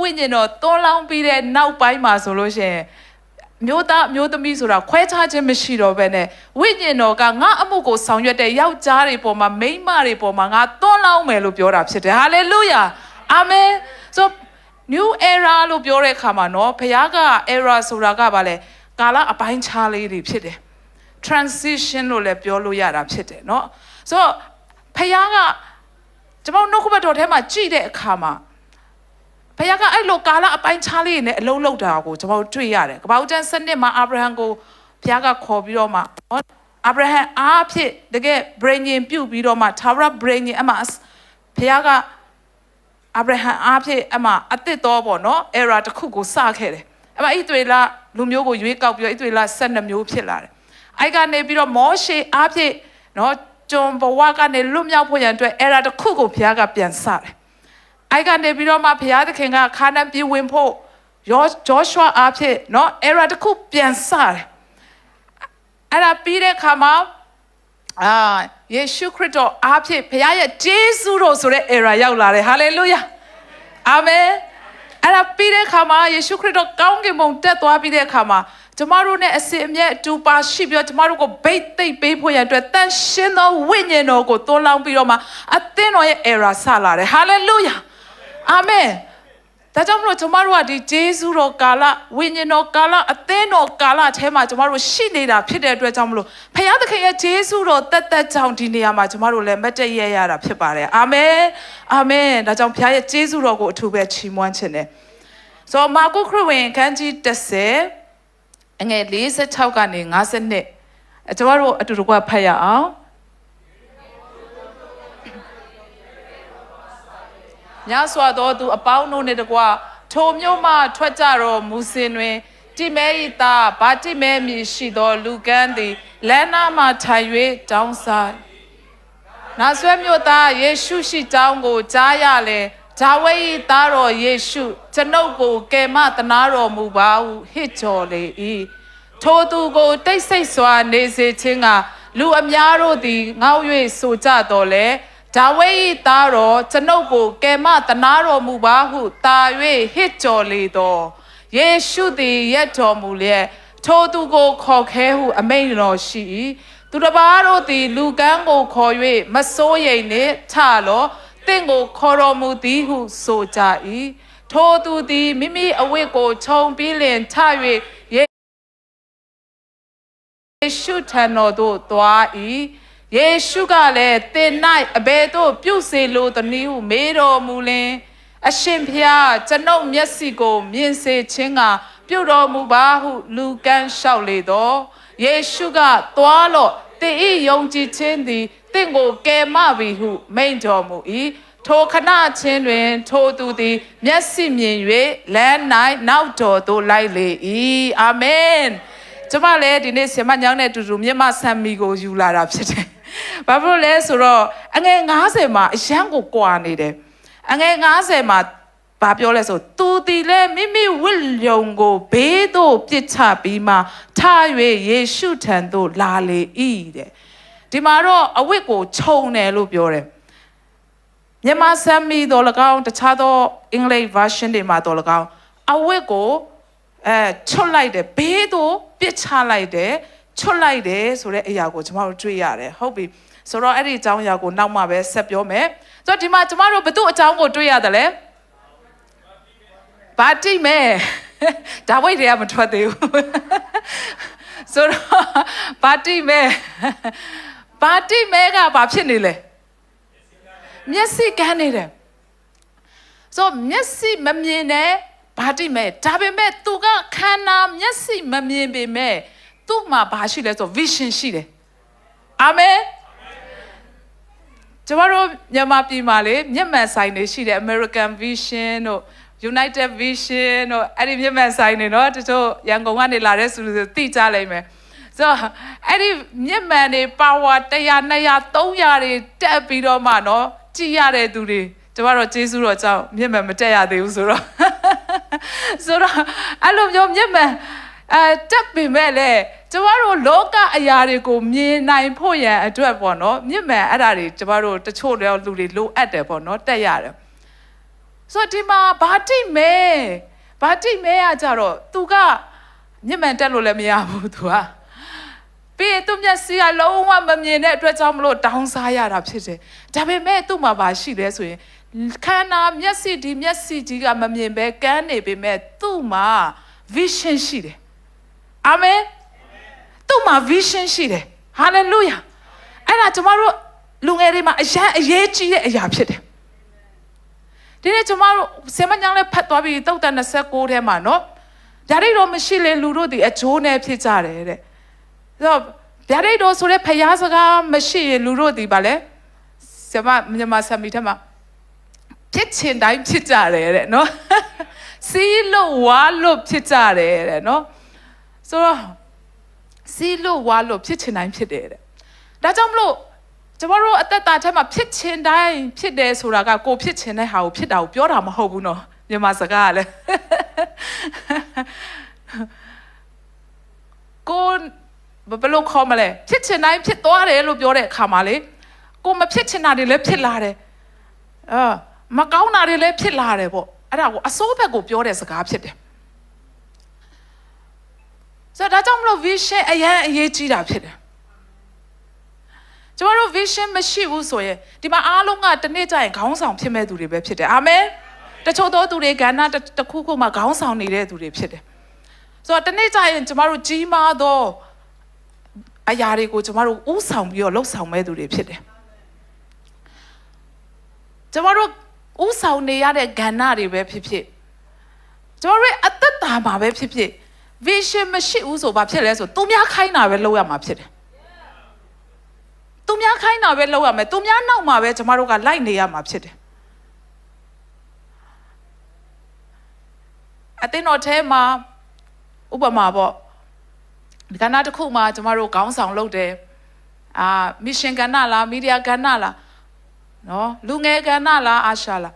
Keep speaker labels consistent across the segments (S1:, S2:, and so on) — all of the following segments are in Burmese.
S1: ဉ္ဇဉ်တော်သွန်းလောင်းပြီးတဲ့နောက်ပိုင်းမှာဆိုလို့ရှိရင်မျိုးသားမျိုးသမီးဆိုတာခွဲခြားခြင်းမရှိတော့ဘဲနဲ့ဝိညာဉ်တော်ကငါအမှုကိုဆောင်ရွက်တဲ့ယောက်ျားတွေပေါ်မှာမိန်းမတွေပေါ်မှာငါသွန်းလောင်းမယ်လို့ပြောတာဖြစ်တယ်ဟာလေလုယာအာမင် so new era လို့ပြောတဲ့အခါမှာနော်ဘုရားက era ဆိုတာကဘာလဲကာလအပိုင်းခြားလေးတွေဖြစ်တယ် transition လို့လည်းပြောလို့ရတာဖြစ်တယ်เนาะ so ဘုရားကကျွန်တော်နှုတ်ကပတ်တော်ထဲမှာကြည့်တဲ့အခါမှာဘုရားကအဲ့လိုကာလအပိုင်းခြားလေးနဲ့အလုံးလုံးတာကိုကျွန်တော်တွေ့ရတယ်ကပ္ပဦးကျမ်းစနစ်မှာအာဗြဟံကိုဘုရားကခေါ်ပြီးတော့မှအာဗြဟံအားဖြင့်တကယ် brain ပြုတ်ပြီးတော့မှသာဝရ brain အမှဘုရားကအာဗြဟံအားဖြင့်အမှအသစ်တော်ပေါ့နော် era တစ်ခုကိုစခဲ့တယ်အမှဣသရေလလူမျိုးကိုရွေးကောက်ပြီးတော့ဣသရေလ12မျိုးဖြစ်လာတယ်အဲ့ကနေပြီးတော့မောရှေအားဖြင့်နော်ကျွန်ဘဝကနေလွတ်မြောက်ဖို့ရန်အတွက် era တစ်ခုကိုဘုရားကပြန်စတယ်အဲ့ကနေပြီးတော့မှဘုရားသခင်ကခါနန်ပြည်ဝင်ဖို့ဂျောရှွာအားဖြင့်နော် era တစ်ခုပြန်စတယ်အဲ့ဒါပြီးတဲ့အခါမှာယေရှုခရစ်တော်အားဖြင့်ဘုရားရဲ့ဂျေဇုတော်ဆိုတဲ့ era ရောက်လာတယ်ဟာလေလုယာအာမင်အဲ့ဒါပြီးတဲ့အခါမှာယေရှုခရစ်တော်ကောင်းကင်ဘုံတက်သွားပြီးတဲ့အခါမှာကျမတို့နဲ့အစဉ်အမြဲအတူပါရှိပြီးတော့ကျမတို့ကိုဗိတ်သိပ်ပေးဖို့ရန်အတွက်တန်ရှင်းသောဝိညာဉ်တော်ကိုသွန်းလောင်းပြီးတော့မှအသင်းတော်ရဲ့ era စလာတယ်ဟာလေလုယာအာမင်ဒါကြောင့်မလို့ကျမတို့ကဒီဂျေဇုတော်ကာလဝိညာဉ်တော်ကာလအသင်းတော်ကာလထဲမှာကျမတို့ရှိနေတာဖြစ်တဲ့အတွက်ကြောင့်မလို့ဘုရားသခင်ရဲ့ဂျေဇုတော်တက်ကြောင့်ဒီနေရာမှာကျမတို့လည်းမတ်တည့်ရတာဖြစ်ပါတယ်အာမင်အာမင်ဒါကြောင့်ဘုရားရဲ့ဂျေဇုတော်ကိုအထူးပဲချီးမွမ်းခြင်းတယ်ဆိုမာကုခရစ်ဝင်ခန်းကြီး30အငယ်46ကနေ52ကျမတို့အတူတကွဖတ်ရအောင်ညစွာသောသူအပေါင်းတို့နှင့်တကွထိုမြို့မှထွက်ကြတော်မူစဉ်တွင်တိမဲဤသားဗာတိမဲမည်ရှိသောလူကန်းသည်လမ်းနာမှထိုင်၍တောင်းစားနာဆွဲမြို့သားယေရှုရှိကြောင်းကိုကြားရလေဒါဝိဒ်၏သားတော်ယေရှုကျွန်ုပ်ကိုကယ်မသနာတော်မူပါဟုဟစ်ကြော်လေ၏ထိုသူကိုတိတ်ဆိတ်စွာနေစေခြင်းကလူအများတို့သည်ငေါ့၍ဆိုကြတော်လေဒါဝိဒ်၏သားတော်ကျွန်ုပ်ကိုကယ်မသနာတော်မူပါဟုတာ၍ဟစ်ကြော်လေတော်ယေရှုသည်ရက်တော်မူလျက်ထိုသူကိုခေါ်ခဲဟုအမိန့်တော်ရှိ၏သူတစ်ပါးတို့သည်လူကန်းကိုခေါ်၍မစိုးရိမ်နှင့်ထလောတင့်ကိုခေါ်တော်မူသည်ဟုဆိုကြ၏ထိုသူသည်မိမိအဝတ်ကိုခြုံပြီးလင်ထ၍ယေရှုထံတော်သို့သွား၏ယေရှုကလည်းသင်၌အဘယ်သို့ပြုစေလိုသနည်းဟုမေးတော်မူလင်အရှင်ဖျားကျွန်ုပ်မျက်စိကိုမြင်စေခြင်းကပြုတော်မူပါဟုလူကန်းလျှောက်လေတော့ယေရှုကသွားလော့သင်၏ယုံကြည်ခြင်းသည်သင်ကိုကယ်မပြီဟုမိန့်တော်မူ၏ထိုခဏချင်းတွင်ထိုသူသည်မျက်စိမြင်၍လမ်း၌နောက်တော်သို့လိုက်လေ၏အာမင်ကျွန်မလည်းဒီနေ့ဆရာမညောင်းတဲ့အတူတူမြတ်မဆမ်မီကိုယူလာတာဖြစ်တယ်ဘာဖြစ်လို့လဲဆိုတော့အငယ်90မှာအရန်ကိုကွာနေတယ်အငယ်90မှာဘာပြောလဲဆိုသူတည်လဲမိမိဝိလျုံကိုဘေးသို့ပြစ်ချပြီးမှထ၍ယေရှုထံသို့လာလေ၏တဲ့ဒီမှာတော့အဝတ်ကိုခြုံတယ်လို့ပြောတယ်မြန်မာဆမ်မီတော်၎င်းတခြားသောအင်္ဂလိပ် version တွေမှာတော်၎င်းအဝတ်ကိုချွတ်လိုက်တယ်ဘေးသို့ပြစ်ချလိုက်တယ်ချွတ်လိုက်တယ်ဆိုတဲ့အရာကိုကျွန်တော်တို့တွေ့ရတယ်ဟုတ်ပြီဆိုတော့အဲ့ဒီအကြောင်းအရာကိုနောက်မှပဲဆက်ပြောမယ်ဆိုတော့ဒီမှာကျွန်တော်တို့ဘယ်သူအကြောင်းကိုတွေ့ရတယ်လဲဗာတိမဲဒါဝိဒ်တွေကမထွက်သေးဘူးဆိုတော့ဗာတိမဲကဘာဖြစ်နေလဲမျက်စိကန်းနေတယ်ဆိုမျက်စိမမြင်တဲ့ဗာတိမဲဒါပေမဲ့သူကခန္ဓာမျက်စိမမြင်ပေမဲ့သူ့မှာဘာရှိလဲဆို vision ရှိတယ်အာမင်ကျမတို့မြန်မာပြည်မှာလေမျက်မှန်ဆိုင်တွေရှိတယ် American Vision တို့ United Vision တို့အဲ့ဒီမျက်မှန်ဆိုင်တွေเนาะတချို့ရန်ကုန်ကနေလာတဲ့သူတွေသိကြလိမ့်မယ်ဆိုတော့အဲ့ဒီမျက်မှန်တွေ power 100 200 300တွေတက်ပြီးတော့မှเนาะကြည့်ရတဲ့သူတွေကျမတို့ကျေးဇူးတော်ကြောင့်မျက်မှန်မတက်ရသေးဘူးဆိုတော့အဲ့လိုမျိုးမျက်မှန်တက်ပြီမဲ့လေကျမတို့လောကအရာတွေကိုမြင်နိုင်ဖို့ရန်အတွက်ပေါ့เนาะမျက်မှန်အဲ့ဒါတွေကျမတို့တချို့တော့လူတွေလိုအပ်တယ်ပေါ့เนาะတက်ရတယ်ဆိုတော့အဲ့ဒီမျက်မှန်ကိုတက်ပြီးတော့မှเนาะကျမတို့ ဆိုဒီမှာဘာတိမဲရကြတော့သူကညမှန်တက်လို့လည်းမရဘူးသူကပြီးရင်သူမျက်စိကလုံးဝမမြင်တဲ့အတွက်ကြောင့်မလို့တောင်းစားရတာဖြစ်တယ်ဒါပေမဲ့သူ့မှာဘာရှိလဲဆိုရင်ခန္ဓာမျက်စိဒီမျက်စိကြီးကမမြင်ပဲကန်းနေပေမဲ့သူ့မှာ vision ရှိတယ်အာမင်သူ့မှာ vision ရှိတယ် hallelujah အဲ့ဒါကျမတို့လူငယ်တွေမှာအရေးကြီးတဲ့အရာဖြစ်တယ်ဒီနေ့ကျမတို့ဆင်မညောင်းလေးဖတ်သွားပြီးတုတ်တန်29ထဲမှာနော်ဗျာဒိတ်တော်မရှိလေလူတို့ဒီအကျိုးနဲ့ဖြစ်ကြတယ်တဲ့ဆိုတော့ဗျာဒိတ်တော်ဆိုတဲ့ဖျားစကားမရှိရင်လူတို့ဒီပါလေဆင်မမြန်မာဆမီထဲမှာဖြစ်ချင်တိုင်းဖြစ်ကြတယ်တဲ့နော်စီးလို့ဝါလို့ဖြစ်ကြတယ်တဲ့နော်ဆိုတော့စီးလို့ဝါလို့ဖြစ်ချင်တိုင်းဖြစ်တယ်တဲ့ဒါကြောင့်မလို့ကျမတို့အသက်တာထဲမှာဖြစ်ချင်တိုင်းဖြစ်တယ်ဆိုတာကကိုဖြစ်ချင်တဲ့ဟာကိုဖြစ်တာကိုပြောတာမဟုတ်ဘူးနော်မြန်မာစကားကလည်းကိုဘယ်လိုခေါ်မလဲဖြစ်ချင်တိုင်းဖြစ်သွားတယ်လို့ပြောတဲ့အခါမှာလေကိုမဖြစ်ချင်တာတွေလည်းဖြစ်လာတယ်မကောင်းတာတွေလည်းဖြစ်လာတယ်ပေါ့အဲ့ဒါကိုအစိုးဘက်ကိုပြောတဲ့စကားဖြစ်တယ်ဆိုတော့ဒါကြောင့်မလို့ vision အရေးကြီးတာဖြစ်တယ်ကျမတို့ vision မရှိဘူးဆိုရင်ဒီမှာအားလုံးကတနေ့ကျရင်ခေါင်းဆောင်ဖြစ်မဲ့သူတွေပဲဖြစ်တယ်အာမင်တချို့သောသူတွေကဏ္ဍတစ်ခုခုမှာခေါင်းဆောင်နေတဲ့သူတွေဖြစ်တယ်ဆိုတော့တနေ့ကျရင်ကျမတို့ကြီးမားသောအရာတွေကိုကျမတို့ဥဆောင်ပြီးတော့လှုပ်ဆောင်မဲ့သူတွေဖြစ်တယ်ကျမတို့ဥဆောင်နေရတဲ့ကဏ္ဍတွေပဲဖြစ်ဖြစ်ကျမတို့အသက်တာမှာပဲဖြစ်ဖြစ် vision မရှိဘူးဆိုဘာဖြစ်လဲဆိုသူများခိုင်းတာပဲလုပ်ရမှာဖြစ်တယ်သူများခိုင်းတာပဲလုပ်ရမယ်သူများနောက်မှာပဲကျမတို့ကလိုက်နေရမှာဖြစ်တယ်အသင်းတော်ထဲမှာဥပမာပေါ့ဒီကဏ္ဍတစ်ခုမှာကျမတို့ခေါင်းဆောင်လုပ်တယ်မစ်ရှင်ကဏ္ဍလားမီဒီယာကဏ္ဍလားနော်လူငယ်ကဏ္ဍလားအာရှလား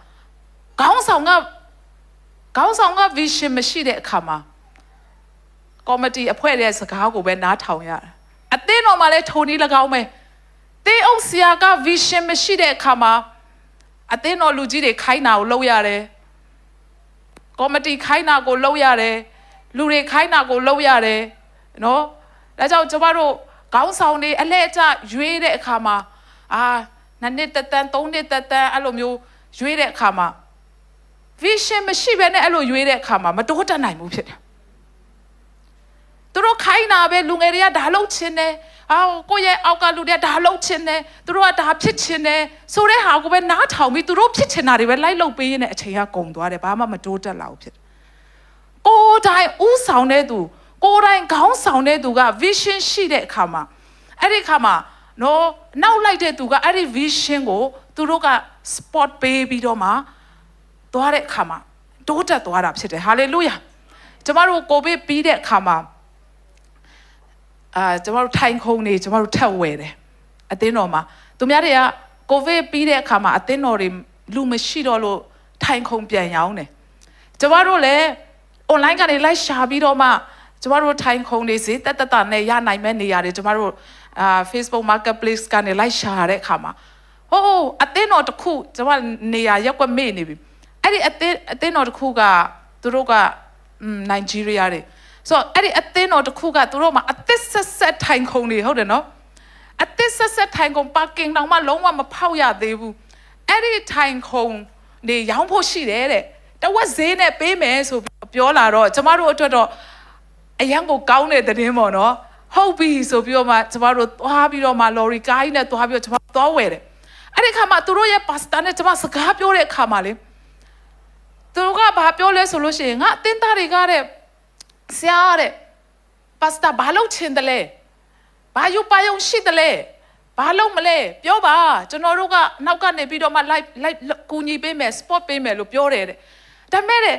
S1: ခေါင်းဆောင်က vision မရှိတဲ့အခါမှာကော်မတီအဖွဲ့ရဲ့စကားကိုပဲနားထောင်ရတယ်အသင်းတော်မှာလည်းထုံနည်း၎င်းပဲတေးအောင်ဆရာက vision မရှိတဲ့အခါမှာအသင်းတော်လူကြီးတွေခိုင်းတာကိုလုပ်ရတယ်ကော်မတီခိုင်းတာကိုလုပ်ရတယ်လူတွေခိုင်းတာကိုလုပ်ရတယ်နော်ဒါကြောင့်ကျမတို့ခေါင်းဆောင်တွေအလှည့်အကျရွေးတဲ့အခါမှာ2 နှစ်3 နှစ်အဲ့လိုမျိုးရွေးတဲ့အခါမှာ vision မရှိဘဲနဲ့အဲ့လိုရွေးတဲ့အခါမှာမတိုးတက်နိုင်ဘူးဖြစ်တယ်သူတို့ခိုင်းတာပဲလူငယ်တွေကဒါလုပ်ချင်တယ်ကိုယ့်ရဲ့အောက်ကလူတွေကဒါလုပ်ချင်တယ်သူတို့ကဒါဖြစ်ချင်တယ်ဆိုတဲ့ဟာကိုပဲနားထောင်ပြီးသူတို့ဖြစ်ချင်တာတွေပဲလိုက်လုပ်ပေးရတဲ့အချိန်ကကုန်သွားတယ်ဘာမှမတိုးတက်လာဘူးဖြစ်တယ်ကိုယ်တိုင်ဥဆောင်တဲ့သူကိုယ်တိုင်ခေါင်းဆောင်တဲ့သူက vision ရှိတဲ့အခါမှာအဲ့ဒီအခါမှာနော်နောက်လိုက်တဲ့သူကအဲ့ဒီ vision ကိုသူတို့က spot ပေးပြီးတော့မှသွားတဲ့အခါမှာတိုးတက်သွားတာဖြစ်တယ် hallelujah ကျမတို့ကိုဗစ်ပြီးတဲ့အခါမှာကျမတို့ထိုင်ခုံနေကျမတို့ထပ်ဝယ်တယ်အသင်းတော်မှာသူများတွေကကိုဗစ်ပြီးတဲ့အခါမှာအသင်းတော်တွေလူမရှိတော့လို့ထိုင်ခုံပြန်ရောင်းတယ်ကျမတို့လည်း online ကနေလိုက်ရှာပြီးတော့မှကျမတို့ထိုင်ခုံနေစေတက်နဲ့ရနိုင်မဲ့နေရာတွေကျမတို့Facebook Marketplace ကနေလိုက်ရှာတဲ့အခါမှာအသင်းတော်တစ်ခုကျမနေရာရက်ွက်မေ့နေပြီအဲ့ဒီအသင်းတော်တစ်ခုကသူတို့ကနိုင်ဂျီးရီးယားတွေဆိုတော့အဲ့ဒီအသင်းတော်တစ်ခုကသူတို့မှာအသစ်ဆက်ထိုင်ခုံနေဟုတ်တယ်နော်အသစ်ဆက်ထိုင်ခုံပါကင်တောင်မှလုံးဝမဖောက်ရသေးဘူးအဲ့ဒီထိုင်ခုံနေရောင်းဖို့ရှိတယ်တဲ့တဝက်ဈေးနဲ့ပေးမယ်ဆိုပြောလာတော့ကျမတို့အတွက်တော့အရန်ကိုကောင်းတဲ့သတင်းပေါ့နော်ဟုတ်ပြီဆိုပြီးတော့မှကျမတို့သွားပြီးတော့မှလော်ရီကားကြီးနဲ့သွားပြီးတော့ကျမသွားဝယ်တယ်အဲ့ဒီခါမှာသူတို့ရဲ့ပါစတာနဲ့ကျမစကားပြောတဲ့အခါမှာလေသူတို့ကဘာပြောလဲဆိုလို့ရှိရင်ငါအတင်းသားတွေကတဲ့ဆရာတဲ့ပါစတာဘာလုပ်ချင်တယ်လဲဘာယူပါယုံရှိတယ်လဲဘာလုပ်မလဲပြောပါကျွန်တော်တို့ကနောက်ကနေပြီးတော့မှ live ကူညီပေးမယ် sport ပေးမယ်လို့ပြောတယ်တဲ့ဒါမဲ့တဲ့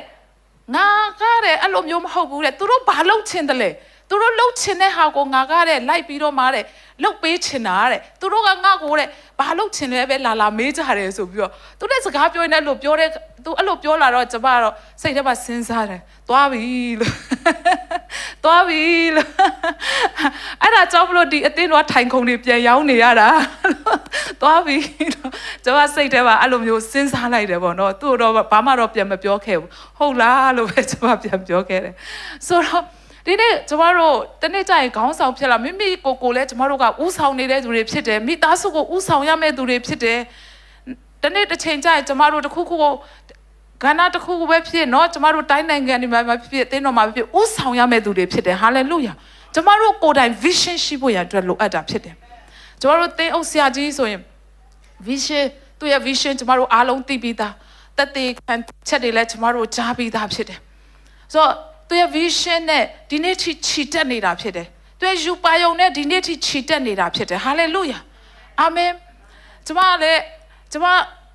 S1: ငါကတဲ့အဲ့လိုမျိုးမဟုတ်ဘူးတဲ့သူတို့ဘာလုပ်ချင်တယ်လဲသူတို့လှုပ်ချင်တဲ့ဟာကိုငါကတဲ့လိုက်ပြီးတော့မှတဲ့လှုပ်ပေးချင်တာတဲ့သူတို့ကငါ့ကိုတဲ့ဘာလှုပ်ချင်လဲပဲလာမေးကြတယ်ဆိုပြီးတော့သူတဲ့စကားပြောနေလို့ပြောတဲ့သူအဲ့လိုပြောလာတော့ကျမတော့စိတ်ထဲမှာစဉ်းစားတယ်သွားပြီလို့ သွားပြီလို့အဲ့ဒါကြောင့်မလို့ဒီအတင်းတော့ထိုင်ခုံတွေပြန်ရောင်းနေရတာသွားပြီလို့ကျွန်မစိတ်ထဲမှာအဲ့လိုမျိုးစဉ်းစားလိုက်တယ်ပေါ့နော်သူ့တော့ဘာမှတော့ပြန်မပြောခဲ့ဘူးဟုတ်လားလို့ပဲကျွန်မပြန်ပြောခဲ့တယ်ဆိုတော့ဒီနေ့ကျွန်တော်တို့တနေ့ကျရင်ခေါင်းဆောင်ဖြစ်လာမိမိကိုလည်းကျွန်တော်တို့ကဥဆောင်နေတဲ့သူတွေဖြစ်တယ်မိသားစုကိုဥဆောင်ရမယ့်သူတွေဖြစ်တယ်တနေ့တစ်ချိန်ကျရင်ကျွန်တော်တို့တစ်ခုခုကိုကဏ္ဍတစ်ခုခုပဲဖြစ်နော်ကျွန်တော်တို့တိုင်းနိုင်ငံတွေမှာဖြစ်အသင်းတော်မှာဖြစ်ဥဆောင်ရမယ့်သူတွေဖြစ်တယ်ဟာလေလုယာကျွန်တော်တို့ကိုယ်တိုင် vision ရှိဖို့ရန်အတွက်လိုအပ်တာဖြစ်တယ်ကျွန်တော်တို့သင်အုပ်ဆရာကြီးဆိုရင် vision သူ့ရဲ့ vision ကျွန်တော်တို့အားလုံးသိပြီးသားတသက်ခံချက်တွေလည်းကျွန်တော်တို့ကြားပြီးသားဖြစ်တယ်ဆိုတော့သူရဲ့ vision နဲ့ဒီနေ့ထိခြိတက်နေတာဖြစ်တယ်သူရဲ့ယူပါယုံနဲ့ဒီနေ့ထိခြိတက်နေတာဖြစ်တယ်ဟာလေလုယာအာမင်ကျွန်မလည်းကျွန်မ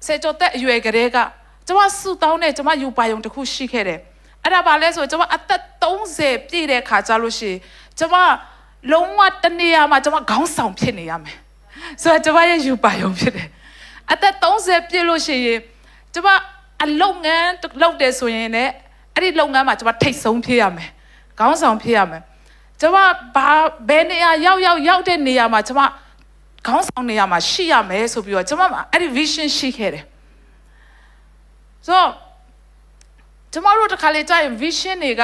S1: စေကျော်သက်အရွယ်ကလေးကကျွန်မစုတောင်းနဲ့ကျွန်မယူပါယုံတစ်ခုရှိခဲ့တယ်အဲ့ဒါဘာလဲဆိုကျွန်မအသက်30ပြည့်တဲ့ခါကျလို့ရှိရင်ကျွန်မလုံးဝတနေရာမှာကျွန်မခေါင်းဆောင်ဖြစ်နေရမယ်ဆိုတော့ကျွန်မရဲ့ယူပါယုံဖြစ်တယ်အသက်30ပြည့်လို့ရှိရင်ကျွန်မအလုပ်ငန်းလုပ်တယ်ဆိုရင်လည်းအဲ့ဒီလုပ်ငန်းမှာကျွန်မထိတ်ဆုံးဖြစ်ရမယ်ခေါင်းဆောင်ဖြစ်ရမယ်ကျွန်မဘယ်နေရာရောက်တဲ့နေရာမှာကျွန်မခေါင်းဆောင်နေရာမှာရှိရမယ်ဆိုပြီးတော့ကျွန်မအဲ့ဒီ vision ရှိခဲ့တယ်ဆိုတော့ကျွန်တော်တို့တစ်ခါလေကြာရင် vision တွေက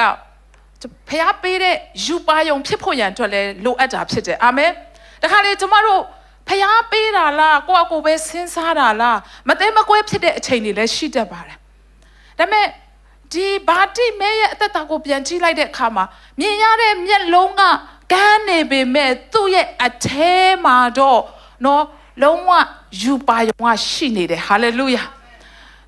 S1: ဖျားပေးတဲ့ယူပါယုံဖြစ်ဖို့ရန်အတွက်လည်းလိုအပ်တာဖြစ်တယ်အာမင်တခါလေကျွန်တော်တို့ဖျားပေးတာလားကိုယ့်အကိုပဲစဉ်းစားတာလားမသိမကွဲဖြစ်တဲ့အချိန်တွေလည်းရှိတတ်ပါတယ်ဒါပေမဲ့ဒီဘာတိမဲရဲ့အသက်တာကိုပြန်ကြည့်လိုက်တဲ့အခါမှာမြင်ရတဲ့မျက်လုံးကကန်းနေပေမဲ့သူ့ရဲ့အထဲမှာတော့နော်လုံးဝယူပါယုံကရှိနေတယ်ဟာလေလုယာ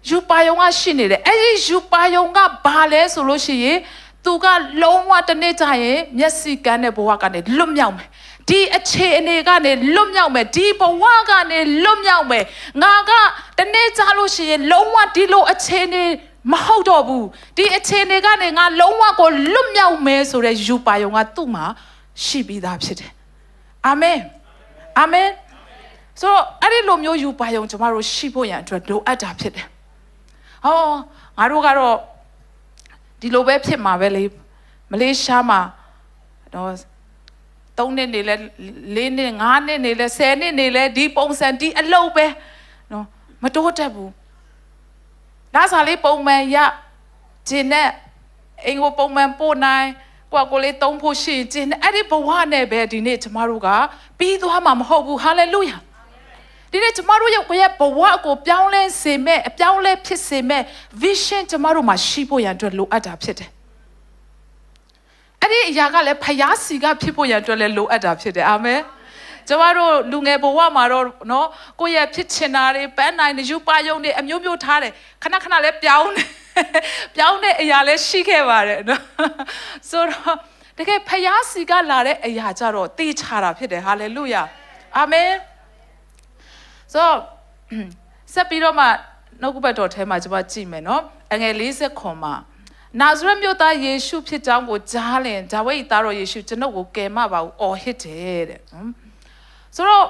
S1: ယူပါယုံကရှိနေတယ်အဲ့ဒီယူပါယုံကဘာလဲဆိုလို့ရှိရင်သူကလုံးဝတနေ့ကျရင်မျက်စိကန်းတဲ့ဘဝကနေလွတ်မြောက်မယ်ဒီအခြေအနေကနေလွတ်မြောက်မယ်ဒီဘဝကနေလွတ်မြောက်မယ်ငါကတနေ့ကျလို့ရှိရင်လုံးဝဒီလိုအခြေအနေမဟုတ်တော့ဘူးဒီအခြေအနေကနေငါလုံးဝကိုလွတ်မြောက်မယ်ဆိုတဲ့ယူပါယုံကသူ့မှာရှိပြီးသားဖြစ်တယ်အာမင်အာမင်ဆိုတော့အဲ့ဒီလိုမျိုးယူပါယုံကျွန်တော်တို့ရှိဖို့ရန်အတွက်လိုအပ်တာဖြစ်တယ်ဟောငါတို့ကတော့ဒီလိုပဲဖြစ်မှာပဲလေမလေးရှားမှာတော့3နှစ်နေလဲ4နှစ်5နှစ်နေလဲ10နှစ်နေလဲဒီပုံစံဒီအလုပ်ပဲနော်မတိုးတက်ဘူးဒါစားလေးပုံမှန်ရဂျင်းနဲ့အင်ကိုပုံမှန်ပို့နိုင်ကိုလေးသုံးဖို့ရှိဂျင်းနဲ့အဲ့ဒီဘဝနဲ့ပဲဒီနေ့ကျမတို့ကပြီးသွားမှာမဟုတ်ဘူးဟာလေလုယာဒီနေ့ကျမတို့ရဲ့ဘဝကိုပြောင်းလဲစေမဲ့အပြောင်းလဲဖြစ်စေမဲ့ vision ကျမတို့မှာရှိဖို့ရန်အတွက်လိုအပ်တာဖြစ်တယ်အဲ့ဒီအရာကလည်းဖယားစီကဖြစ်ဖို့ရန်အတွက်လည်းလိုအပ်တာဖြစ်တယ်အာမင်ကျမတို့လူငယ်ဘဝမှာတော့နော်ကိုယ့်ရဲ့ဖြစ်ချင်တာတွေပန်းနိုင်ယူပါယုံတွေအမျိုးမျိုးထားတယ်ခဏခဏလည်းပြောင်းတယ်ပြောင်းတဲ့အရာလည်းရှိခဲ့ပါတယ်နော်ဆိုတော့တကယ်ဖယားစီကလာတဲ့အရာကြတော့တေးချတာဖြစ်တယ်ဟာလေလုယာအာမင်ဆိုဆက်ပြီးတော့မှနှုတ်ကပတ်တော်ထဲမှာကျွန်မကြည့်မယ်နော်အငယ်40ခွန်မှာနာဇရက်မြို့သားယေရှုဖြစ်ကြောင်းကိုကြားလင်ဒါဝိဒ်သားတော်ယေရှုကျွန်ုပ်ကိုကယ်မပါဘူးအော်ဟစ်တယ်တဲ့ဆိုတော့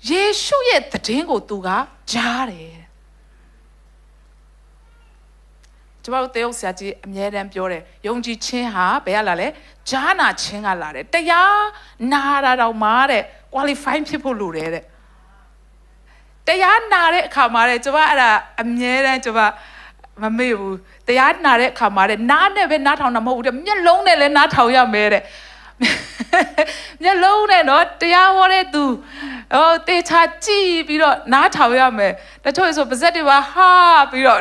S1: ယေရှုရဲ့သခင်ကိုသူကကြားတယ်ကျွန်တော်တို့ဆရာကြီးအမြဲတမ်းပြောတယ်ယုံကြည်ခြင်းဟာဘယ်ကလာလဲကြားနာခြင်းကလာတယ်တရားနာတာတော့မှာတဲ့ qualify ဖြစ်ဖို့လိုတယ်တဲ့တရားနာတဲ့အခါမှာတဲ့ကျွန်မအဲ့ဒါအမြဲတမ်းကျွန်မမေ့ဘူးတရားနာတဲ့အခါမှာတဲ့နားနဲ့ပဲနားထောင်တာမဟုတ်ဘူးတဲ့မျက်လုံးနဲ့လည်းနားထောင်ရမယ်တဲ့မျက်လုံးနဲ့တော့တရားဟောတဲ့သူတေချာကြည့်ပြီးတော့နားထောင်ရမယ်တချို့ဆိုပါဇက်တွေပါဟာပြီးတော့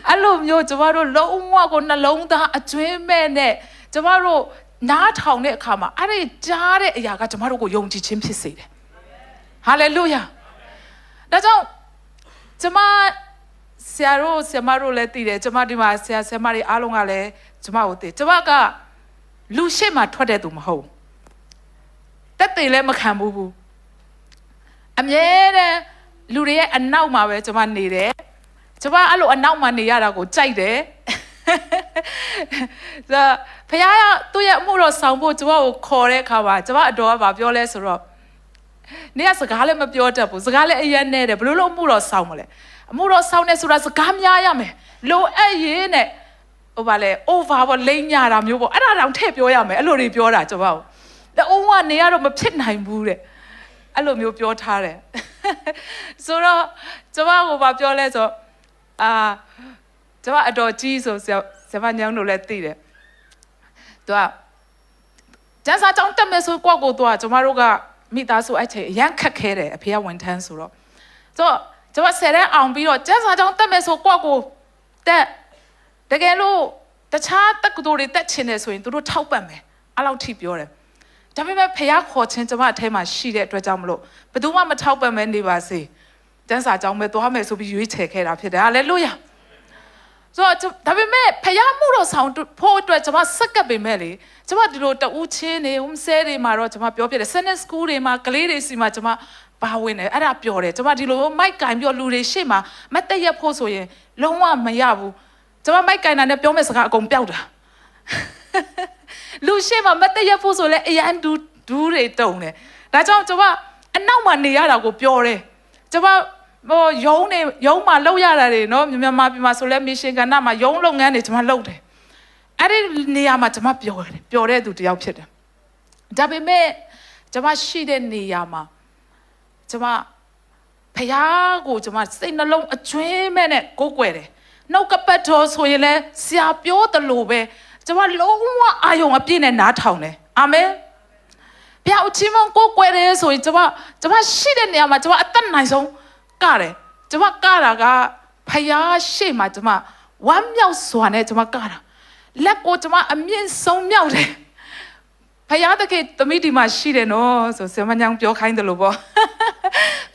S1: အဲ့လိုမျိုးကျမတို့လုံးဝကိုနှလုံးသားအကျွင်းမဲ့နဲ့ကျမတို့နားထောင်တဲ့အခါမှာအဲ့ဒီကြားတဲ့အရာကကျမတို့ကိုယုံကြည်ခြင်းဖြစ်စေတယ်ဟာလေလုယာဒါကြောင့်ကျမဆရာတို့ဆရာမတို့လည်းသိတယ်ကျမဒီမှာဆရာဆရာမတွေအားလုံးကလည်းကျမကိုသိကျမကလူရှိမှထွက်တဲ့သူမဟုတ်တက်တယ်လည်းမခံဘူးအမြဲတမ်းလူတွေရဲ့အနောက်မှာပဲကျမနေတယ်ကျမအဲ့လိုအနောက်မှာနေရတာကိုကြိုက်တယ်ဆိုဖခင်ကသူ့ရဲ့အမှုတော်ဆောင်ဖို့ကျမကိုခေါ်တဲ့အခါမှာကျမအတော်ကဘာပြောလဲဆိုတော့နေကစကားလည်းမပြောတတ်ဘူးစကားလည်းအရင်နဲ့တယ်ဘလို့လို့အမှုတော်ဆောင်မလဲအမှုတော်ဆောင်နေဆိုတာစကားများရမယ်လိုအပ်ရင်နဲ့ ဟိုပါလေ over ပေါ့လိမ့်ညာတာမျိုးပေါ့အဲ့ဒါတောင်ထည့်ပြောရမယ်အဲ့လိုတွေပြောတာကျွန်မတို့အုံးကနေရတော့မဖြစ်နိုင်ဘူးတဲ့အဲ့လိုမျိုးပြောထားတယ်ဆိုတော့ကျွန်မကိုဘာပြောလဲဆိုကျွန်မအတော်ကြီးဆိုဆရာမညောင်းတို့လည်းသိတယ်သူကကျန်းစာကြောင်းတက်မယ်ဆိုကိုသူကကျွန်မတို့ကမိသားစုအဲ့ချိန်အရန်ခက်ခဲတယ်အဖေကဝန်ထမ်းဆိုတော့ကျွန်မဆယ်တန်းအောင်ပြီးတော့ကျန်းစာကြောင်းတက်မယ်ဆိုကိုတက်တကယ်လို့တခြားတက္ကသိုလ်တွေတက်ချင်တယ်ဆိုရင်သူတို့ထောက်ပံ့မယ်အဲ့လောက်ထိပြောတယ်ဒါပေမဲ့ဖះခေါ်ခြင်းကျွန်မအထဲမှာရှိတဲ့အတွက်ကြောင့်မလို့ဘယ်သူမှမထောက်ပံ့မဲနေပါစေကျန်းစာကြောင်းပဲသွားမယ်ဆိုပြီးရွေးချယ်ခဲ့တာဖြစ်တယ်ဟာလေလုယာဆိုတော့ဒါပေမဲ့ဖះမှုတော်ဆောင်ဖို့အတွက်ကျွန်မစက်ကပ်ပေမဲ့လေကျွန်မဒီလိုတူးချင်းနေ home stay တွေမှာတော့ကျွန်မပြောပြတယ် Sunday school တွေမှာကလေးတွေစီမှာကျွန်မပါဝင်တယ်အဲ့ဒါပြောတယ်ကျွန်မဒီလိုမိုက်ကင်ပြောလူတွေရှေ့မှာမတက်ရက်ဖို့ဆိုရင်လုံးဝမရဘူးကျွန်မမိုက်ကင်တာနဲ့ပြောမဲ့စကားအကုန်ပျောက်တာလူရှေ့မှာမတက်ရက်ဖို့ဆိုလဲအရန်ဒူးတွေတုံတယ်ဒါကြောင့်ကျွန်မအနောက်မှာနေရတာကိုပြောတယ်ကျွန်မရုံးမှာလောက်ရတာတွေနော်မြန်မာပြည်မှာဆိုလဲမစ်ရှင်ကဏ္ဍမှာရုံးလုပ်ငန်းတွေကျွန်မလုပ်တယ်အဲ့ဒီနေရာမှာကျွန်မပြောတဲ့သူတယောက်ဖြစ်တယ်ဒါပေမဲ့ကျွန်မရှိတဲ့နေရာမှာကျွန်မဖះကိုကျွန်မစိတ်နှလုံးအကျွင်းမဲ့နဲ့ကိုးကွယ်တယ်နှုတ်ကပတ်တော်ဆိုရင်လဲဆရာပြောတယ်လို့ပဲကျွန်မလုံးဝအာယုံအပြည့်နဲ့နားထောင်တယ်အာမင်ဘုရားအချင်းမကိုကွယ်တယ်ဆိုရင်ကျွန်မရှိတဲ့နေရာမှာကျွန်မအသက်နိုင်ဆုံးကတယ်ကျွန်မကတာကဖယားရှေ့မှာကျွန်မဝမ်းမြောက်စွာနဲ့ကျွန်မကတာလက်ကိုကျွန်မအမြင့်ဆုံးမြောက်တယ်ဖယားတကယ်သမီးဒီမှာရှိတယ်နော်ဆိုဆရာမညောင်ပြောခိုင်းတယ်လို့ပေါ့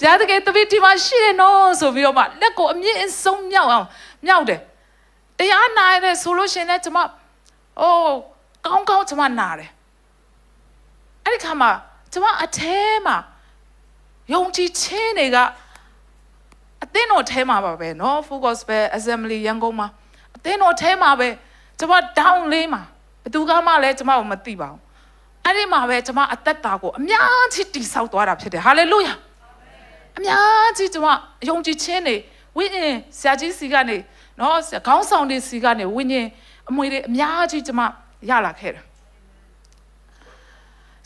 S1: ဘုရားတကယ်သမီးဒီမှာရှိတယ်နော်ဆိုပြီးတော့မှလက်ကိုအမြင့်ဆုံးမြောက်အောင်မြောက်တယ်တရားနာရတဲ့ဆိုလို့ရှိရင်လည်းကျွန်မကောင်းကျွန်မနာတယ်အဲ့ဒီခါမှာကျွန်မအထဲမှာယုံကြည်ခြင်းတွေကအသင်းတော်ထဲမှာပါပဲเนาะ Full Gospel Assembly ရန်ကုန်မှာအသင်းတော်ထဲမှာပဲကျွန်မ down လေးမှာဘယ်သူကမှလည်းကျွန်မကိုမသိပါဘူးအဲ့ဒီမှာပဲကျွန်မအသက်တာကိုအများကြီးတည်ဆောက်သွားတာဖြစ်တယ်ဟာလေလုယာအများကြီးကျွန်မယုံကြည်ခြင်းတွေဝိညာဉ်ဆရာကြီးစီကနေเนาะခေါင်းဆောင်တွေစီကနေဝိညာဉ်အမွေတွေအများကြီးကျွန်မရလာခဲ့တယ်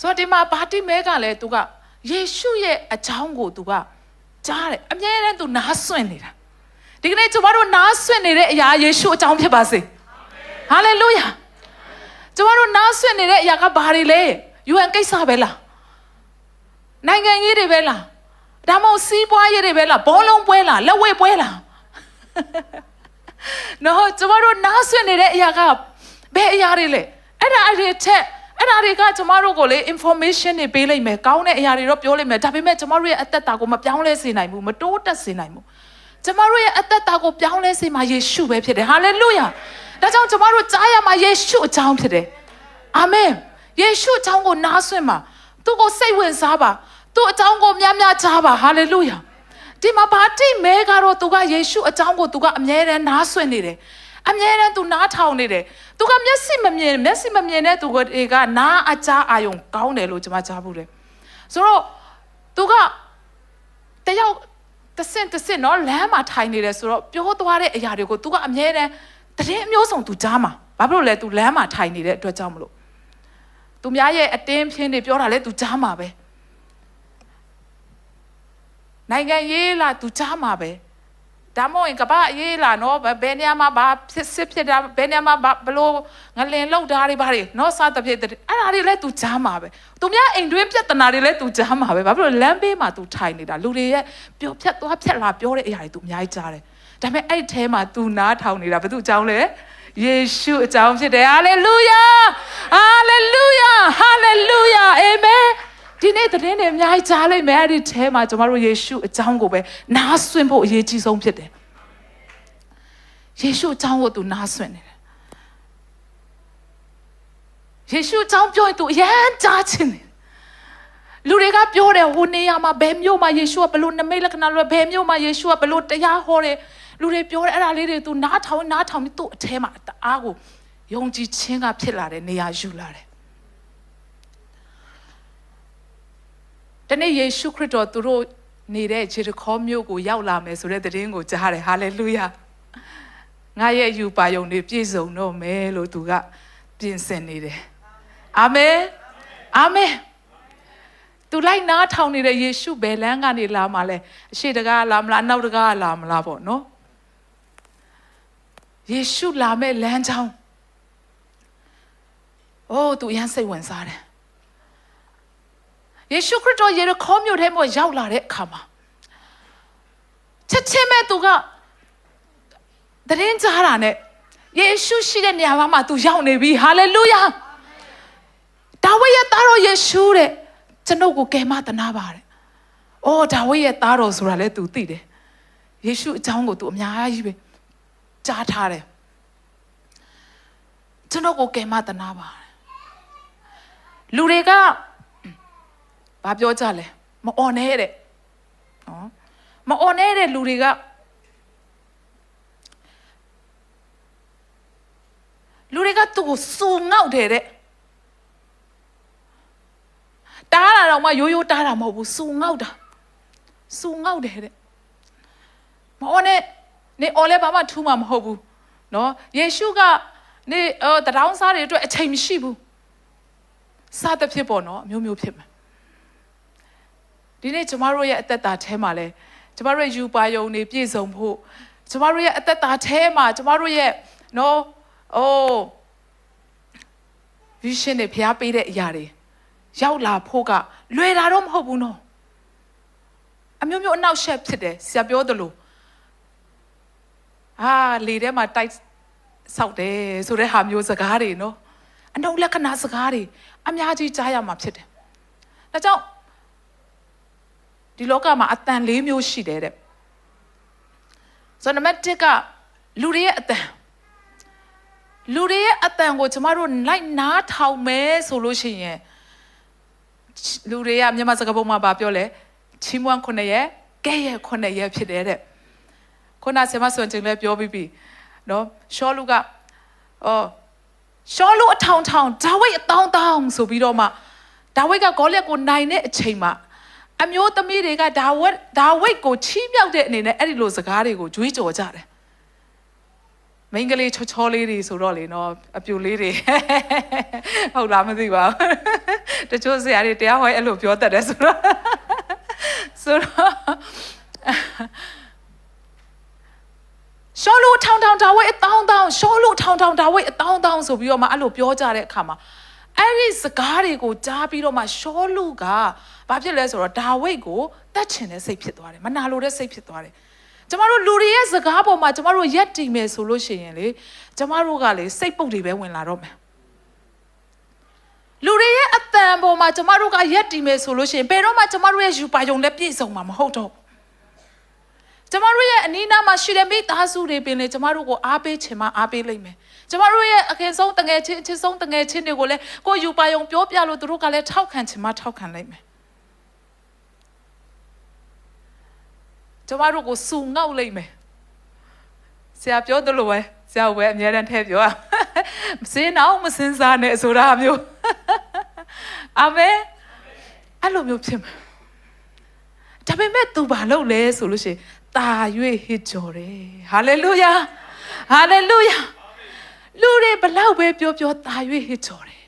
S1: ဆိုတော့ဒီမှာဘာတိမဲကလည်းသူကယေရှုရဲ့အကြောင်းကိုသူကကြားတယ်အမြဲတမ်းသူနားဆွင့်နေတာဒီကနေ့ကျွန်တော်တို့နားဆွင့်နေတဲ့အရာယေရှုအကြောင်းဖြစ်ပါစေဟာလေလုယာကျွန်တော်တို့နားဆွင့်နေတဲ့အရာကဘာတွေလဲ UN ကိစ္စပဲလားနိုင်ငံရေးတွေပဲလားဒါမှမဟုတ်စီးပွားရေးတွေပဲလားဘောလုံးပွဲလားလက်ဝဲပွဲလားနော်ကျွန်တော်တို့နားဆွင့်နေတဲ့အရာကဘယ်အရာတွေလဲအဲ့ဒါတွေကကျွန်မတို့ကိုလေ information တွေပေးလိုက်မယ်ကောင်းတဲ့အရာတွေတော့ပြောလိုက်မယ်ဒါပေမဲ့ကျွန်မတို့ရဲ့အသက်တာကိုမပြောင်းလဲစေနိုင်ဘူးမတိုးတက်စေနိုင်ဘူးကျွန်မတို့ရဲ့အသက်တာကိုပြောင်းလဲစေမှာယေရှုပဲဖြစ်တယ်ဟာလေလုယာဒါကြောင့်ကျွန်မတို့ကြားရမှာယေရှုအကြောင်းဖြစ်တယ်အာမင်ယေရှုအကြောင်းကိုနားဆွင့်ပါသူ့ကိုစိတ်ဝင်စားပါသူ့အကြောင်းကိုများများကြားပါဟာလေလုယာဒီမှာဘာတိမဲကတော့သူကယေရှုအကြောင်းကိုသူကအမြဲတမ်းနားဆွင့်နေတယ်အမြဲတမ်းသူနားထောင်နေတယ်သူကမျက်စိမမြင်တဲ့သူကနားအကြားအာယုံကောင်းတယ်လို့ကျွန်မကြားဘူးတယ်ဆိုတော့သူကတယောက်တစ်စင်နော်လမ်းမှာထိုင်နေတယ်ဆိုတော့ပြောသွားတဲ့အရာတွေကိုသူကအမြဲတမ်းတည်င်းအမျိုးစုံသူကြားမှာဘာဖြစ်လို့လဲသူလမ်းမှာထိုင်နေတဲ့အတွက်ကြောင့်မလို့သူများရဲ့အတင်းဖြင်းတွေပြောတာလဲသူကြားမှာပဲနိုင်ငံရေးလားသူကြားမှာပဲဒါမို့ရင်ကဘာအေးလာနော်ဘယ်နေရာမှာဘာဖြစ်တာဘယ်နေရာမှာဘလို့ငလင်လောက်တာတွေဘာတွေနော်စသဖြင့်အဲ့ဒါတွေလည်း तू ကြားမှာပဲသူများအိမ်တွင်းပြဿနာတွေလည်း तू ကြားမှာပဲဘာဖြစ်လို့လမ်းဘေးမှာ तू ထိုင်နေတာလူတွေရဲ့ပြောဖြတ်သွားဖြတ်လာပြောတဲ့အရာတွေ तू အများကြီးကြားတယ်ဒါပေမဲ့အဲ့ထဲမှာ तू နားထောင်နေတာဘယ်သူအကြောင်းလဲယေရှုအကြောင်းဖြစ်တယ်ဟာလေလုယာဟာလေလုယာဟာလေလုယာအာမင်ဒီနေ့တည်းနဲ့အများကြီးကြားလိုက်မယ်အဲ့ဒီထဲမှာကျွန်တော်တို့ယေရှုအကြောင်းကိုပဲနားဆွင့်ဖို့အရေးကြီးဆုံးဖြစ်တယ်ယေရှုအကြောင်းကိုသူနားဆွင့်နေတယ်ယေရှုအကြောင်းပြောရင်သူအရန်ကြားချင်တယ်လူတွေကပြောတယ်ဟိုနေရာမှာဘယ်မြို့မှာယေရှုကဘလို့နမိတ်လက္ခဏာလို့ဘယ်မြို့မှာယေရှုကဘလို့တရားဟောတယ်လူတွေပြောတယ်အဲ့ဒါလေးတွေသူနားထောင်ပြီးသူ့အထဲမှာတအားကိုယုံကြည်ခြင်းကဖြစ်လာတယ်နေရာယူလာတယ်တနေ့ယေရှုခရစ်တော်သူတို့နေတဲ့ဂျေရခေါမြို့ကိုရောက်လာမယ်ဆိုတဲ့သတင်းကိုကြားတယ်ဟာလေလုယာ ငါရဲ့ယူပါယုံတွေပြည့်စုံတော့မယ်လို့သူကပြင်ဆင်နေတယ်အာမင်အာမင်သူလိုက်နားထောင်နေတဲ့ယေရှုဘယ်လမ်းကနေလာမှလဲအရှိတကားလာမလားအနောက်တကားလာမလားပေါ့နော်ယေရှုလာမဲ့လမ်းကြောင်းအိုးသူရမ်းစိတ်ဝင်စားတယ်ယေရှုခရစ်တော်ယေရခေါမြို့ထဲမှာရောက်လာတဲ့အခါမှာချက်ချင်းပဲသူကတရင်ကြားတာနဲ့ယေရှုရှိတဲ့နေရာမှာသူရောက်နေပြီဟာလေလုယာဒါဝိဒ်ရဲ့သားတော်ယေရှုတဲ့ကျွန်ုပ်ကိုကယ်မသနာပါတဲ့။အော်ဒါဝိဒ်ရဲ့သားတော်ဆိုတာလည်း तू သိတယ်။ယေရှုအကြောင်းကို तू အများကြီးပဲကြားထားတယ်။ကျွန်ုပ်ကိုကယ်မသနာပါတဲ့။လူတွေကဘာပြောကြလဲမအော်နဲ့တဲ့။နော်မအော်နဲ့တဲ့လူတွေကသူ့ကိုစူငေါက်တယ်တဲ့တားတာတော့မှရိုးရိုးတားတာမဟုတ်ဘူးစူငေါက်တယ်တဲ့မအော်နဲ့နေအော်လဲဘာမှထူးမှာမဟုတ်ဘူးနော်ယေရှုကနေတရောင်းစားတွေအတွက်အချိန်မရှိဘူးစားတဲ့ဖြစ်ပေါ့နော်အမျိုးမျိုးဖြစ်မယ်ဒီနေ့ကျမတို့ရဲ့အသက်တာထဲမှာလဲကျမတို့ရဲ့ယူပါယုံနေပြည့်စုံဖို့ကျမတို့ရဲ့အသက်တာထဲမှာကျမတို့ရဲ့နော်vision တွေဖျားပေးတဲ့အရာတွေရောက်လာဖို့ကလွယ်တာတော့မဟုတ်ဘူးနော်အမျိုးမျိုးအနောက်ရှက်ဖြစ်တယ်ဆရာပြောသလိုလေထဲမှာတိုက်ဆောက်တယ်ဆိုတဲ့ဟာမျိုးစကားတွေနော်အနှုတ်လက္ခဏာစကားတွေအများကြီးကြားရမှာဖြစ်တယ်ဒါကြောင့်ဒီလောကမှာအတန်၄မျိုးရှိတယ်တဲ့ဆိုတော့နံပါတ်1ကလူတွေရဲ့အတန်ကိုကျမတို့လိုက်နားထောင်မယ်ဆိုလို့ရှိရင်လူတွေကမြန်မာစကားပုံမှာပြောလဲချီးမွမ်း9ရက်ကဲ့ရဲ့9ရက်ဖြစ်တယ်တဲ့ခုနဆရာမဆွန်ကျင်လည်းပြောပြီးပြီနော်ရှောလူကရှောလူအထောင်ဒါဝိဒ်အတောင်းဆိုပြီးတော့မှဒါဝိဒ်ကဂေါလိယက်ကိုနိုင်တဲ့အချိန်မှာအမျိုးသမီးတွေကဒါဝိဒ်ကိုချီးမြှောက်တဲ့အနေနဲ့အဲ့ဒီလိုစကားတွေကိုကြွေးကြော်ကြတယ်မိန်းကလေးချောလေးတွေဆိုတော့လေနော်အပြူလေးတွေဟုတ်လားမသိပါဘူးတချို့ဆရာတွေတရားဟောအဲ့လိုပြောတတ်တယ်ဆိုတော့ရှောလူထောင်ဒါဝိဒ်အတောင်းရှောလူထောင်ဒါဝိဒ်အတောင်းဆိုပြီးတော့မှအဲ့လိုပြောကြတဲ့အခါမှာအဲ့ဒီစကားတွေကိုကြားပြီးတော့မှရှောလူကဘာဖြစ်လဲဆိုတော့ဒါဝိဒ်ကိုတတ်ချင်တဲ့စိတ်ဖြစ်သွားတယ်မနာလိုတဲ့စိတ်ဖြစ်သွားတယ်ကျမတို့လူတွေရဲ့စကားပေါ်မှာကျမတို့ရက်တည်မယ်ဆိုလို့ရှိရင်လေကျမတို့ကလေစိတ်ပုတ်တွေပဲဝင်လာတော့မယ်လူတွေရဲ့အတန်ပေါ်မှာကျမတို့ကရက်တည်မယ်ဆိုလို့ရှိရင်ဘယ်တော့မှကျမတို့ရဲ့ယူပါယုံလည်းပြည့်စုံမှာမဟုတ်တော့ကျမတို့ရဲ့အနီးနားမှာရှိတဲ့မိသားစုတွေပင်လေကျမတို့ကိုအားပေးချင်မှအားပေးလိမ့်မယ်ကျမတို့ရဲ့အခင်ဆုံးတငယ်ချင်းအချစ်ဆုံးတငယ်ချင်းတွေကိုလည်းကိုယူပါယုံပြောပြလို့သူတို့ကလည်းထောက်ခံချင်မှထောက်ခံလိမ့်မယ်ကျမတို့ကိုစုငေါက်လိမ့်မယ်ဆရာပြောသလိုပဲဆရာဝဲအများတန်းထဲပြောမစင်းအောင်မစင်းစားနဲ့ဆိုတာမျိုးအာမင်အဲ့လိုမျိုးဖြစ်မှာဒါပေမဲ့ तू ဘာလုပ်လဲဆိုလို့ရှိရင်တာ၍ဟစ်ကြော်တယ်ဟာလေလုယာလူတွေဘလောက်ပဲပြောတာ၍ဟစ်ကြော်တယ်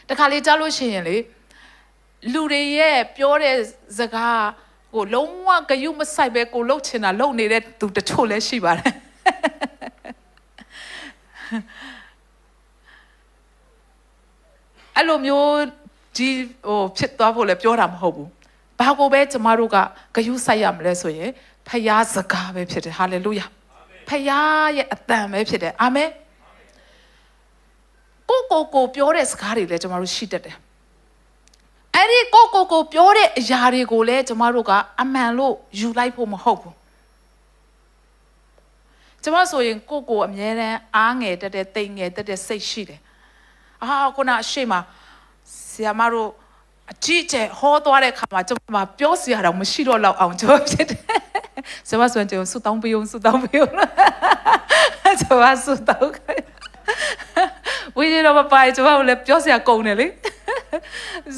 S1: တခါလေကြားလို့ရှိရင်လေလူတွေရဲ့ပြောတဲ့စကားကိုလုံးဝဂယုမဆိုင်ပဲကိုလှုပ်ချင်တာလှုပ်နေတဲ့သူတချို့လည်းရှိပါတယ်အဲ့လိုမျိုးဒီဖြစ်သွားဖို့လည်းပြောတာမဟုတ်ဘူးဘာကိုပဲကျမတို့ကဂယုဆိုင်ရမလဲဆိုရင်ဖယားစကားပဲဖြစ်တယ်ဟာလေလုယာဖယားရဲ့အသံပဲဖြစ်တယ်အာမင်ကိုပြောတဲ့စကားတွေလည်းကျမတို့ရှိတတ်တယ်အဲ့ဒီကိုပြောတဲ့အရာတွေကိုလည်းကျမတို့ကအမှန်လို့ယူလိုက်ဖို့မဟုတ်ဘူးကျမဆိုရင်ကိုအမြဲတမ်းအားငယ်တတ်တဲ့တိမ်ငယ်တတ်တဲ့စိတ်ရှိတယ်ခုနအရှိမဆရာမတို့အကြည့်ကျဟောသွားတဲ့ခါမှာကျမပြောစရာတော့မရှိတော့လောက်အောင်ကျမဖြစ်တယ်ဆရာမဆိုရင်ကျမဆူတောင်းပေးအောင်ကျမဆူတောင်းဝိညာဉ်တော်မပါကျမလည်းပြောစရာကုန်တယ်လေ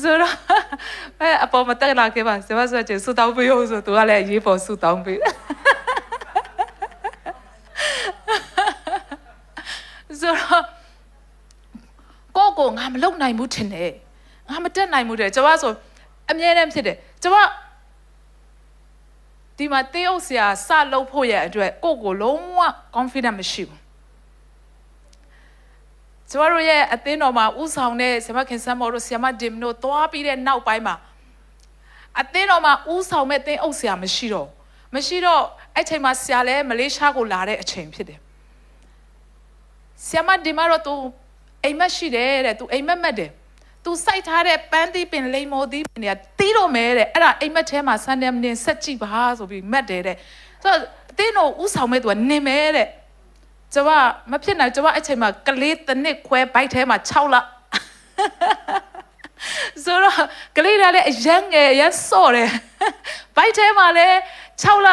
S1: ဆိုတော့အပေါ်မတက်လာခဲ့ပါဆရာမဆိုရင်ဆူတောင်းပေးအောင်ဆိုသူကလည်းအရေးပေါ်ဆူတောင်းပေး ဆိုတော့ကိုငါမလုပ်နိုင်ဘူးထင်တယ်ငါမတက်နိုင်ဘူးတဲ့ကျွန်မဆိုအမြဲတမ်းဖြစ်တယ်ကျွန်မဒီမှာတေးဥဆရာစလုပ်ဖို့ရဲ့အတွက်ကိုလုံးဝ confident မရှိဘူးကျွန်တော်တို့ရဲ့အသင်းတော်မှာဥဆောင်တဲ့ဆရာမခင်ဆန်းမော်တို့ဆရာမဒီမတို့သွားပြီးတဲ့နောက်ပိုင်းမှာအသင်းတော်မှာဥဆောင်မဲ့သင်းအုပ်ဆရာမရှိတော့အဲ့ချိန်မှာဆရာလည်းမလေးရှားကိုလာတဲ့အချိန်ဖြစ်တယ်ဆရာမဒီမတော့သူအိမ်မက်ရှိတယ်တဲ့သူအိမ်မက်မက်တယ်သူစိုက်ထားတဲ့ပန်းသီးပင်လိမ်မော်သီးပင်တွေကတီးတော့မဲတဲ့အဲ့ဒါအိမ်မက်ထဲမှာဆန်တယ်မင်းဆက်ကြည့်ပါဆိုပြီးမက်တယ်တဲ့ဆိုတော့အသင်းတော်ဥဆောင်မဲ့သူကနေမဲတဲ့ကျွန်မမဖြစ်နိုင်ကျွန်မအဲ့ချိန်မှာကလေးတစ်နှစ်ခွဲဘိုက်ထဲမှာ6လဆိုတော့ကလေးတွေကလည်းအရန်ငယ်ရဆော့တယ်ဘိုက်ထဲမှာလည်း6လ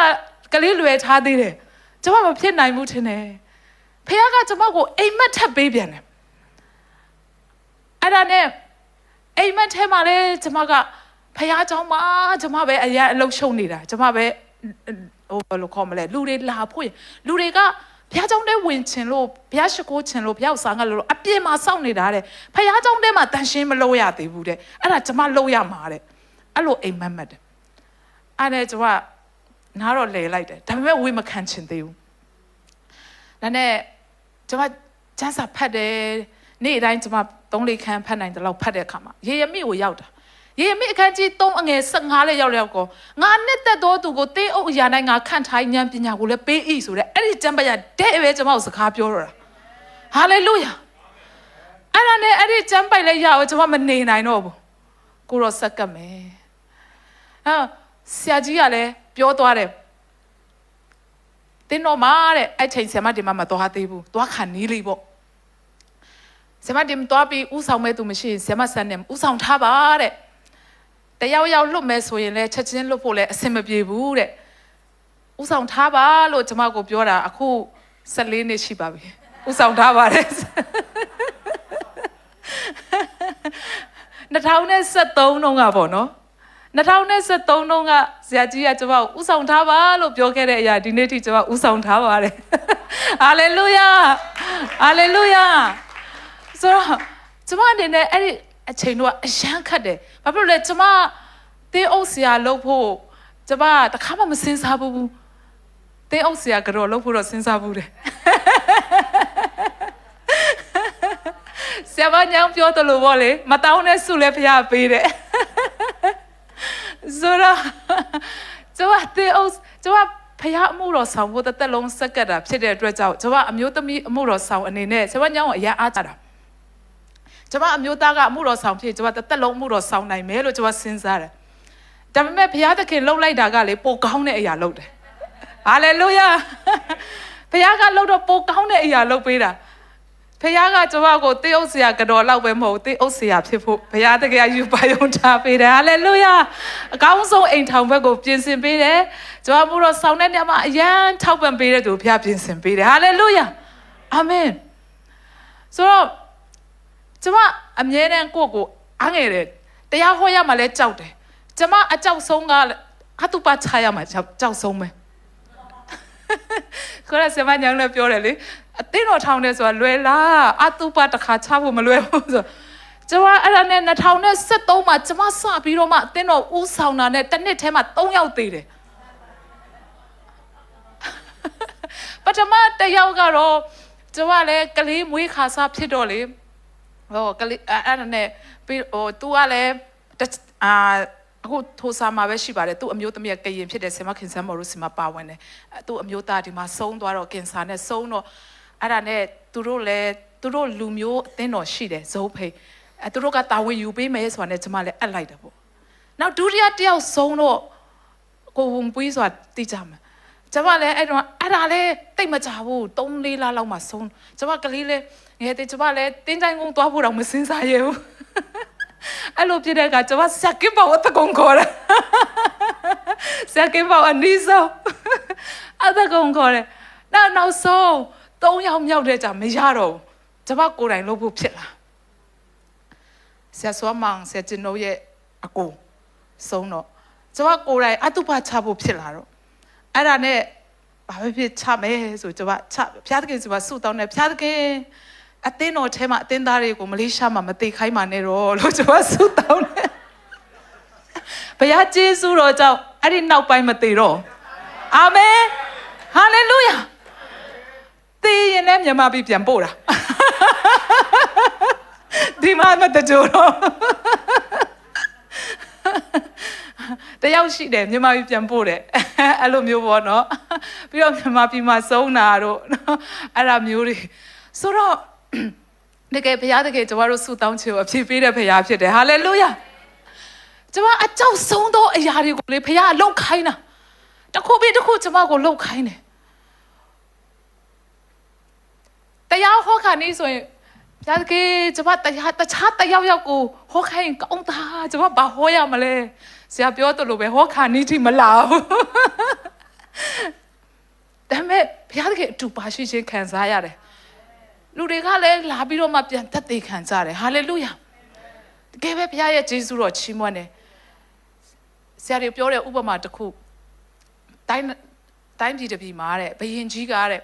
S1: ကလေးလွယ်ထားသေးတယ်ကျွန်မမဖြစ်နိုင်ဘူးထင်တယ်ဖခင်ကကျွန်မကိုအိမ်မက်ထပ်ပေးပြန်တယ်အဲ့ဒါနဲ့အိမ်မက်ထဲမှာလည်းကျွန်မကဖခင်เจ้าမှာကျွန်မပဲအရန်အလုပ်ရှုံနေတာကျွန်မပဲဘယ်လိုခေါ်မလဲလူတွေလာဖို့လူတွေကဘုရားကျောင်းထဲဝင်ချင်လို့ဘုရားရှိခိုးချင်လို့ဘုရားဆောင်ကလို့အပြင်းမှာစောင့်နေတာတဲ့ဘုရားကျောင်းထဲမှာတန်ရှင်းမလို့ရသေးဘူးတဲ့အဲ့ဒါကျွန်မလုပ်ရမှာတဲ့အဲ့လိုအိမ်မက်တယ်အဲ့ဒါကျွန်မနားတော့လဲလိုက်တယ်ဒါပေမဲ့ဝေမခံချင်သေးဘူးဒါနဲ့ကျွန်မကျန်းစာဖတ်တယ်နေ့တိုင်းကျွန်မ3-4ခန်းဖတ်နိုင်တယ်လို့ဖတ်တဲ့အခါမှာရေရမိကိုရောက်တာရေရမိအခန်းကြီး3အငယ်15လေးရောက်ကောငါနှစ်သက်တော်သူကိုတင်းအုပ်အရာတိုင်းငါခန့်ထားဉာဏ်ပညာကိုလည်းပေး၏ဆိုတဲ့အဲ့ဒီကျမ်းပတ်ရတဲ့ပဲကျွန်မကိုစကားပြောတော့တာဟာလေလုယာအဲ့ဒါနဲ့အဲ့ဒီကျမ်းပိုက်လေးရအောင်ကျွန်မမနေနိုင်တော့ဘူးကိုတော့ဆက်ကပ်မယ်ဆရာကြီးကလည်းပြောသွားတယ်တင်းတော်မှာတဲ့အဲ့ချိန်ဆရာမဒီမှာမသွားသေးဘူးသွားခံနီးလေးပေါ့ဆရာမဒီမသွားပြီးဥဆောင်မဲ့သူမရှိရင်ဆရာမဆန်းနေဥဆောင်ထားပါတဲ့တယောက်လွတ်မယ်ဆိုရင်လည်းချက်ချင်းလွတ်ဖို့လည်းအဆင်မပြေဘူးတဲ့ဥဆောင်ထားပါလို့ကျွန်မကိုပြောတာအခု14နှစ်ရှိပါပြီဥဆောင်ထားပါတယ်2013တုန်းကပေါ့နော်2013တုန်းကဆရာကြီးကကျွန်မကိုဥဆောင်ထားပါလို့ပြောခဲ့တဲ့အရာဒီနေ့ထိကျွန်မဥဆောင်ထားပါတယ်ဟာလေလုယာဟာလေလုယာဆိုတော့ကျွန်မအနေနဲ့အဲ့ဒီအချိန်တော့အရန်ခတ်တယ်ဘာဖြစ်လို့လဲကျွန်မတင်းအုပ်ဆရာလုပ်ဖို့ကျွန်မတခါမှမစင်စားဘူးတင်းအုပ်ဆရာကတော့လုပ်ဖို့တော့စဉ်းစားဘူးတယ်ဆရာမညောင်ပြောတယ်လို့ပေါ့လေမတောင်းတဲ့ဆုလည်းဖျားပေးတယ်ဆိုတော့ကျွန်မတင်းအုပ်ကျွန်မဖျားအမှုတော်ဆောင်ဖို့တစ်သက်လုံးစက်ကတ်တာဖြစ်တဲ့အတွက်ကြောင့်ကျွန်မအမျိုးသမီးအမှုတော်ဆောင်အနေနဲ့ဆရာမညောင်ကိုအရန်အားကြတာကျွန်မအမျိုးသားကအမှုတော်ဆောင်ဖြစ်ကျွန်မတစ်သက်လုံးအမှုတော်ဆောင်နိုင်မယ်လို့ကျွန်မစဉ်းစားတယ်ဒါပေမဲ့ဘုရားသခင်လှုပ်လိုက်တာကလေပိုကောင်းတဲ့အရာလှုပ်တယ်ဟာလေလုယာဘုရားကလှုပ်တော့ပိုကောင်းတဲ့အရာလှုပ်ပေးတာဘုရားကကျွန်မကိုတေးဥဆရာကတော့လောက်ပဲမဟုတ်တေးဥဆရာဖြစ်ဖို့ဘုရားသခင်ယူပါယုံထားပေးတယ်ဟာလေလုယာအကောင်းဆုံးအိမ်ထောင်ဘက်ကိုပြင်ဆင်ပေးတယ်ကျွန်မအမှုတော်ဆောင်တဲ့နေရာမှာအရန်ထောက်ပံ့ပေးတဲ့သူဘုရားပြင်ဆင်ပေးတယ်ဟာလေလုယာအာမင်ဆိုတော့ကျွန်မအမြဲတမ်းကိုအားငယ်တယ်တရားဟောရမှလည်းကြောက်တယ်ကျွန်မအကြောက်ဆုံးကခတုပချရမှာကြောက်ဆုံးပဲခေါ်ရဆရာမညောင်လည်းပြောတယ်လေအသိတော်ထောင်တယ်ဆိုတာလွယ်လားအတုပတစ်ခါချဖို့မလွယ်ဘူးဆိုကျွန်မအဲ့ဒါနဲ့2013မှာကျွန်မစပြီးတော့မှအသိတော်ဦးဆောင်တာနဲ့တစ်နှစ်ထဲမှာ3ယောက်သေးတယ်ပထမတစ်ယောက်ကတော့ကျွန်မလည်းကလေးမွေးခါစားဖြစ်တော့လေကလေးအဲ့ဒါနဲ့ပြီးသူကလည်းအခုထိုးစားမှာပဲရှိပါတယ်သူ့အမျိုးသမီးကရင်ဖြစ်တဲ့ဆင်မခင်ဆန်းမော်တို့ဆင်မပါဝင်တယ်သူ့အမျိုးသားဒီမှာဆုံးသွားတော့ကင်ဆာနဲ့ဆုံးတော့အဲ့ဒါနဲ့သူတို့လူမျိုးအသင်းတော်ရှိတယ်ဇုံးဖိတ်သူတို့ကတာဝန်ယူပေးမယ်ဆိုတာနဲ့ကျွန်မလည်းအပ်လိုက်တယ်ပေါ့နောက်ဒုတိယတစ်ယောက်ဆုံးတော့ကိုဝင်ပွေးဆိုတာသိကြမှာကျွန်မလည်းအဲ့ဒါလည်းတိတ်မကြဘူး3-4လလောက်မှဆုံးကျွန်မကလေးလည်းငယ်တဲ့ကျွန်မလည်းတင်းတိုင်းကုန်းသွားဖို့တော့မစင်စားရဘူးအဲ့လိုဖြစ်တဲ့အခါကျွန်မဆက်ကင်းပေါအတကုံခေါ်တယ်ဆက်ကင်းပေါအနီးဆုံးအတကုံခေါ်တယ်နောက်ဆုံး3ယောက်မြောက်တဲ့ကြမရတော့ဘူးကျွန်မကိုယ်တိုင်လုပ်ဖို့ဖြစ်လာဆရာစွမ်းမောင်ဆရာကျင်တို့ရဲ့အကိုဆုံးတော့ကျွန်မကိုယ်တိုင်အတုပချဖို့ဖြစ်လာတော့အဲ့ဒါနဲ့ဘာပဲဖြစ်ချမယ်ဆိုကျွန်မချဘုရားသခင်ဆိုပါဆုတောင်းတယ်ဘုရားသခင် အသင်းတော်ထဲမှာအသင်းသားတွေကိုမလေးရှားမှာမသိခိုင်းပါနဲ့တော့လို့ကျွန်တော်ဆုတောင်းတယ်ဘုရားကျေးဇူးတော်ကြောင့်အဲ့ဒီနောက်ပိုင်းမသိတော့အာမင်ဟာလေလုယာသိရင်လည်းမြန်မာပြည်ပြန်ပို့တာဒီမှာမတကြတော့တယောက်ရှိတယ်မြန်မာပြည်ပြန်ပို့တယ်အဲ့လိုမျိုးပေါ့နော်ပြီးတော့မြန်မာပြည်မှာစုံနာတော့အဲ့ဒါမျိုးတွေဆိုတော့တကယ်ဘုရားတကယ်ကျွန်တော်တို့ဆုတောင်းချင်အဖြစ်ပေးတဲ့ဘုရားဖြစ်တယ်ဟာလေလုယာကျွန်မအကြောက်ဆုံးသောအရာတွေကိုလေဘုရားအလုပ်ခိုင်းတာတခုပြီးတခုကျွန်မကိုလုပ်ခိုင်းတယ်တရားဟောခါနေဆိုရင်ဘုရားတကယ်ကျွန်မတရားတခြားတယောက်ကိုဟောခိုင်းကောင်းတာကျွန်မဘာဟောရမလဲဆရာပြောတယ်လို့ပဲဟောခါနေတိမလာဘူးဒါပေမဲ့ဘုရားတကယ်အတူပါရှိခြင်းခံစားရတယ်လူတွေကလည်းလာပြီးတော့မှပြန်သက်သေခံကြတယ်ဟာလေလုယာတကယ်ပဲဘုရားရဲ့ကျေးဇူးတော်ချီးမွမ်းတယ်ဆရာတွေပြောတဲ့ဥပမာတစ်ခုတိုင်းပြည်တစ်ပြည်မှာတဲ့ဘယင်ကြီးကတဲ့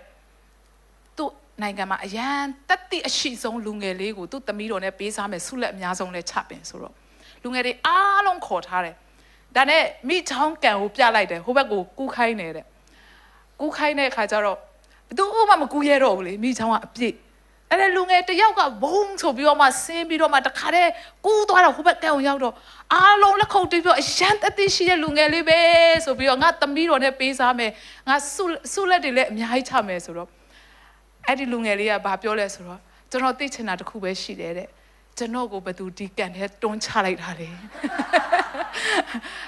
S1: သူ့နိုင်ငံမှာအရန်တက်တိအရှိဆုံးလူငယ်လေးကိုသူ့သမီးတော်နဲ့ပေးစားမယ်ဆုလက်အများဆုံးလဲချပင်ဆိုတော့လူငယ်တွေအားလုံးခေါ်ထားတယ်ဒါနဲ့မိချောင်းကန်ကိုပြလိုက်တယ်ဟိုဘက်ကိုကူးခိုင်းနေတဲ့ကူးခိုင်းတဲ့အခါကျတော့ဘသူမှမကူးရတော့ဘူးလေမိချောင်းကအပြည့်အဲ့ဒါလူငယ်တယောက်ကဘုံဆိုပြီးတော့မှဆင်းပြီးတော့မှတခါတည်းကူးသွားတော့ဟိုဘက်ကန်ကိုရောက်တော့အားလုံးလက်ခုပ်တီးပြီးအရန်တတိရှိတဲ့လူငယ်လေးပဲဆိုပြီးတော့ငါသမီးတော်နဲ့ပေးစားမယ်ငါဆုလက်တွေလည်းအများကြီးချမယ်ဆိုတော့အဲ့ဒီလူငယ်လေးကဘာပြောလဲဆိုတော့ကျွန်တော်သိချင်တာတစ်ခုပဲရှိတယ်တဲ့ကျွန်တော်ကိုဘသူဒီကန်ထဲတွန်းချလိုက်တာလေ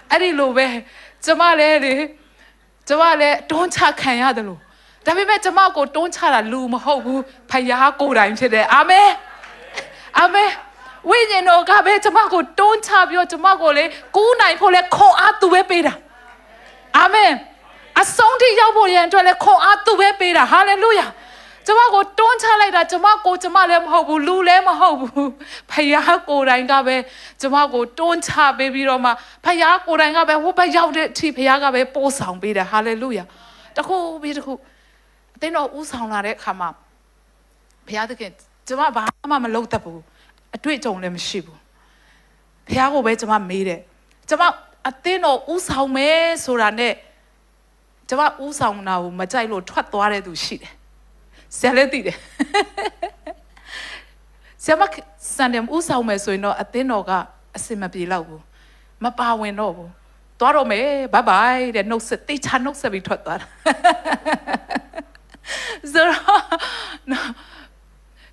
S1: အဲ့ဒီလိုပဲကျမလည်းတွန်းချခံရတယ်လို့ဒါပေမဲ့ကျမကိုတွန်းချတာလူမဟုတ်ဘူးဖယားကိုယ်တိုင်ဖြစ်တယ်အာမင်အာမင်ဝိညာဉ်တော်ကပဲကျမကိုတွန်းချပြီးတော့ကျမကိုလေကူးနိုင်ဖို့လေခွန်အားသူပဲပေးတာအာမင်အဆုံးထိရောက်ဖို့ရန်အတွက်လေခွန်အားသူပဲပေးတာဟာလေလုယာကျမကိုတွန်းချလိုက်တာကျမလည်းမဟုတ်ဘူးလူလည်းမဟုတ်ဘူးဖယားကိုယ်တိုင်ကပဲကျမကိုတွန်းချပေးပြီးတော့မှဖယားကိုယ်တိုင်ကပဲဟိုဘက်ရောက်တဲ့အထိဖယားကပဲပို့ဆောင်ပေးတယ်ဟာလေလုယာတခုပြီးတခုအသင်းတော်ဦးဆောင်လာတဲ့အခါမှာဘုရားသခင်ကျမဘာမှမလုပ်တတ်ဘူးအတွေ့အကြုံလည်းမရှိဘူးဘုရားကိုပဲကျမမေးတယ်ကျမအသင်းတော်ဦးဆောင်မယ်ဆိုတာနဲ့ကျမဦးဆောင်တာကိုမကြိုက်လို့ထွက်သွားတဲ့သူရှိတယ်ဆရာလည်းသိတယ်ဆရာမစံတယ်ဦးဆောင်မယ်ဆိုရင်တော့အသင်းတော်ကအစင်မပြေတော့ဘူးမပါဝင်တော့ဘူးသွားတော့မယ်ဘိုင်ဘိုင်တဲ့နှုတ်ဆက်တိချနှုတ်ဆက်ပြီးထွက်သွားတာဆိုတော့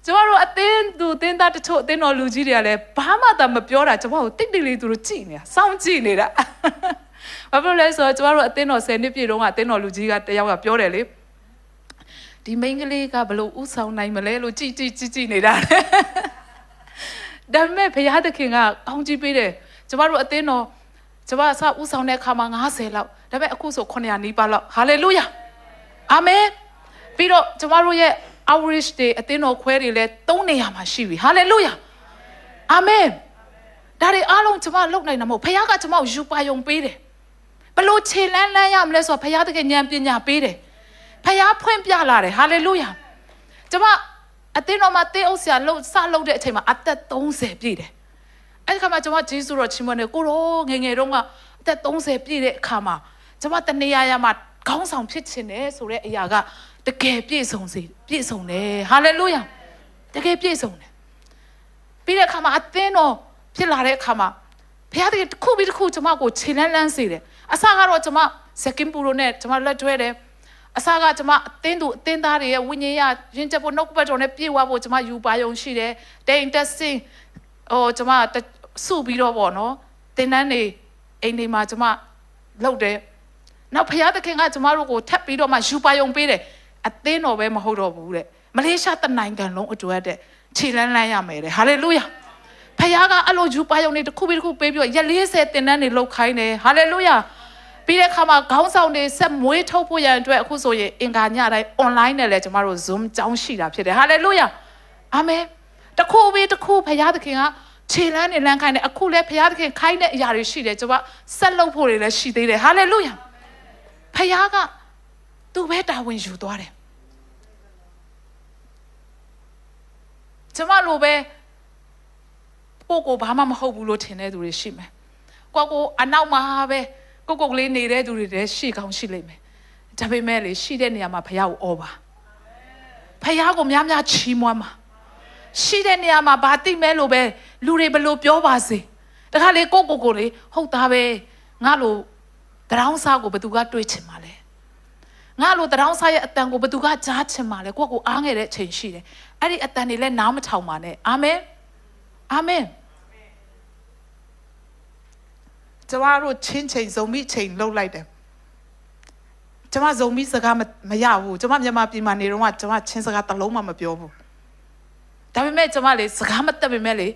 S1: ကျမတို့အသင်းသားတချို့အသင်းတော်လူကြီးတွေကလည်းဘာမှမပြောတာကျမတို့တိတ်တိတ်လေးသူတို့ကြည့်နေတာစောင့်ကြည့်နေတာဘာဖြစ်လို့လဲဆိုတော့ကျမတို့အသင်းတော်10နှစ်ပြည့်တုန်းကအသင်းတော်လူကြီးကတယောက်ကပြောတယ်လေဒီမိန်းကလေးကဘလို့ဥဆောင်နိုင်မလဲလို့ကြည့်နေတာဒါပေမဲ့ဘုရားသခင်ကကောင်းကြီးပေးတယ်ကျမတို့အသင်းတော်ကျမအစဥဆောင်တဲ့အခါမှာ90လောက်ဒါပေမဲ့အခုဆို900နီးပါးလောက်ဟာလေလုယာအာမင်ပြီးတော့ကျမတို့ရဲ့ outreach တွေအသင်းတော်ခွဲတွေလည်း3နေရာမှာရှိပြီဟာလေလုယာအာမင်ဒါတွေအားလုံးကျမလုပ်နိုင်တာမဟုတ်ဘုရားကကျမကိုယူပါယုံပေးတယ်ဘလို့ခြေလန်းရမလဲဆိုတော့ဘုရားသခင်ဉာဏ်ပညာပေးတယ်ဖယားဖွင့်ပြလာတယ်ဟာလေလုယာကျမအသင်းတော်မှာတေးအုပ်ဆရာစလုပ်တဲ့အချိန်မှာအသက်30ပြည့်တယ်အဲ့ဒီခါမှာကျမဂျေဇုတော်ချီးမွမ်းတယ်ကိုရောငယ်တုန်းကအသက်30ပြည့်တဲ့အခါမှာကျမတနေရာမှာခေါင်းဆောင်ဖြစ်ချင်တယ်ဆိုတဲ့အရာကတကယ်ပြည့်စုံတယ်ဟာလေလုယာတကယ်ပြည့်စုံတယ်ပြီးတဲ့အခါမှာအသင်းတော်ဖြစ်လာတဲ့အခါမှာဘုရားတကယ်တစ်ခုပြီးတစ်ခုကျမကိုခြေလန်းစေတယ်အစကတော့ကျမစကင်ပူရိုနဲ့ကျမလက်တွဲတယ်အစကကျမအသင်းသားတွေရဲ့ဝိညာဉ်ရရင်ချက်ဖို့နှုတ်ပတ်တော်နဲ့ပြေဝဖို့ကျမယူပါယုံရှိတယ်တိမ်တက်စင်းကျမစုပြီးတော့ပေါ့နော်တင်တန်းနေအိမ်တွေမှာကျမလုပ်တယ်နောက်ဘုရားသခင်ကကျမတို့ကိုထပ်ပြီးတော့မှယူပါယုံပေးတယ်အသင်းတော်ပဲမဟုတ်တော့ဘူးတဲ့မလေးရှားတနိုင်ငံလုံးအတွက်တဲ့ခြေလန်းရမယ်တဲ့ဟာလေလုယာဘုရားကအဲ့လိုယူပါယုံတွေတစ်ခုပြီးတစ်ခုပေးပြီးတော့ရက်40တင်တန်းတွေလုပ်ခိုင်းတယ်ဟာလေလုယာပြီးတဲ့အခါမှာခေါင်းဆောင်တွေဆက်မွေးထုတ်ဖို့ရန်အတွက်အခုဆိုရင်အင်္ဂါညတိုင်း online နဲ့လည်းကျမတို့ Zoom ကျောင်းရှိတာဖြစ်တယ်ဟာလေလုယာအာမင်တခုပြီးတခုဘုရားသခင်ကခြေလန်းနေလန်းခိုင်းတယ်အခုလည်းဘုရားသခင်ခိုင်းတဲ့အရာတွေရှိတယ်ကျမဆက်လုပ်ဖို့တွေလည်းရှိသေးတယ်ဟာလေလုယာဘုရားကသူပဲတာဝန်ယူသွားတယ် ကျမလိုပဲကိုဘာမှမဟုတ်ဘူးလို့ထင်တဲ့သူတွေရှိမယ်ကိုအနောက်မှာပဲကိုလေးနေတဲ့သူတွေတည်းရှိကောင်းရှိလိမ့်မယ်ဒါပေမဲ့လေရှိတဲ့နေရာမှာဖခင်ကိုအော်ပါဖခင်ကိုများများချီးမွမ်းပါရှိတဲ့နေရာမှာဘာသိမဲလို့ပဲလူတွေဘယ်လိုပြောပါစေတခါလေကိုလေဟုတ်သားပဲငါလိုတရောင်းစားကိုဘယ်သူကတွေးချင်မှာလဲငါလိုတရောင်းစားရဲ့အတန်ကိုဘယ်သူကကြားချင်မှာလဲကိုအားငယ်တဲ့အချိန်ရှိတယ်အဲ့ဒီအတန်တွေလည်းနားမထောင်ပါနဲ့အာမင်အာမင်ကျမတို့ချင်းချိန်ဇုံမိချိန်လှုပ်လိုက်တယ်ကျမဇုံမိစကားမရဘူးကျမမြန်မာပြည်မှာနေတော့ကျမချင်းစကားတစ်လုံးမှမပြောဘူးဒါပေမဲ့ကျမလေစကားမတက်ပေမဲ့လေ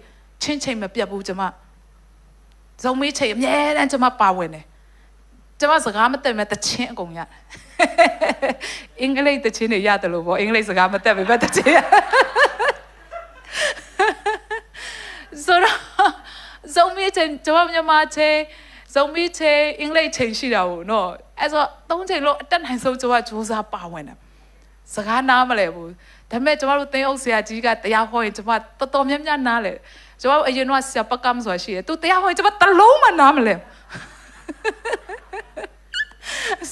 S1: ချင်းချိန်မပြတ်ဘူးကျမဇုံမိချိန်အမြဲတမ်းကျမပါဝင်တယ်ကျမစကားမတက်မဲ့တချင်းအကုန်ရတယ်အင်္ဂလိပ်တချင်းတွေရတယ်လို့ပေါ့အင်္ဂလိပ်စကားမတက်ပေမဲ့တချင်းဆိုတော့ဇုံမိချိန်ကျမမြန်မာချိန်ဇုံမိချိန်အင်္ဂလိပ်ချိန်ရှိတာဘူးနော်အဲ့ဆို၃ချိန်လို့အတက်နိုင်ဆုံးကျမစူးစမ်းပါဝင်တယ်စကားနားမလဲဘူးဒါပေမဲ့ကျမတို့သင်းအုပ်ဆရာကြီးကတရားဟောရင်ကျမတော်တော်များများနားလဲကျမအရင်ကဆရာပကမ်ဆိုတာရှိတယ်သူတရားဟောရင်ကျမတစ်လုံးမှနားမလဲ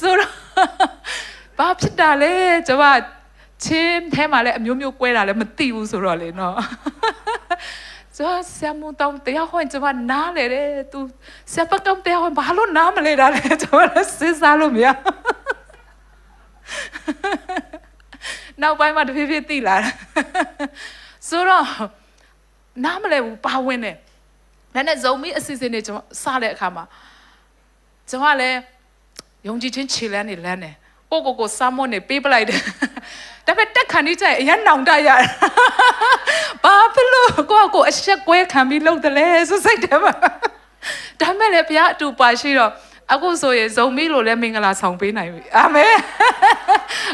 S1: ဆိုတော့ဘာဖြစ်တာလဲကျမချင်းထဲမှာလည်းအမျိုးမျိုးကွဲတာလည်းမသိဘူးဆိုတော့လေနော်ကျမဆရာမတောင်းတရားဟောရင်ကျမနားလေတယ်သူဆရာပကမ်တရားဟောဘာလို့နားမလဲတာလဲကျမလည်းစဉ်းစားလို့မရနောက်ပိုင်းမှာတဖြည်းဖြည်းသိလာတယ်ဆိုတော့နားမလဲဘူးပါဝင်တယ်ဒါနဲ့ဇုံမီအစီအစဉ်တွေကျွန်တော်စတဲ့အခါမှာကျွန်မလည်းယုံကြည်ခြင်းခြေလမ်းနေလမ်းတယ်ကိုစာမွန်နေပေးပလိုက်တယ်ဒါပေမဲ့တက်ခံနေကြအရန်နောင်တရတယ်ဘာဖြစ်လို့ကိုအဆက်ကွဲခံပြီးလှုပ်တယ်လဲဆိုစိတ်တယ်မှာဒါပေမဲ့လည်းဘုရားအတူပါရှိတော့အခုဆိုရင်ဇုံမီလို့လည်းမင်္ဂလာဆောင်ပေးနိုင်ပြီအာမင်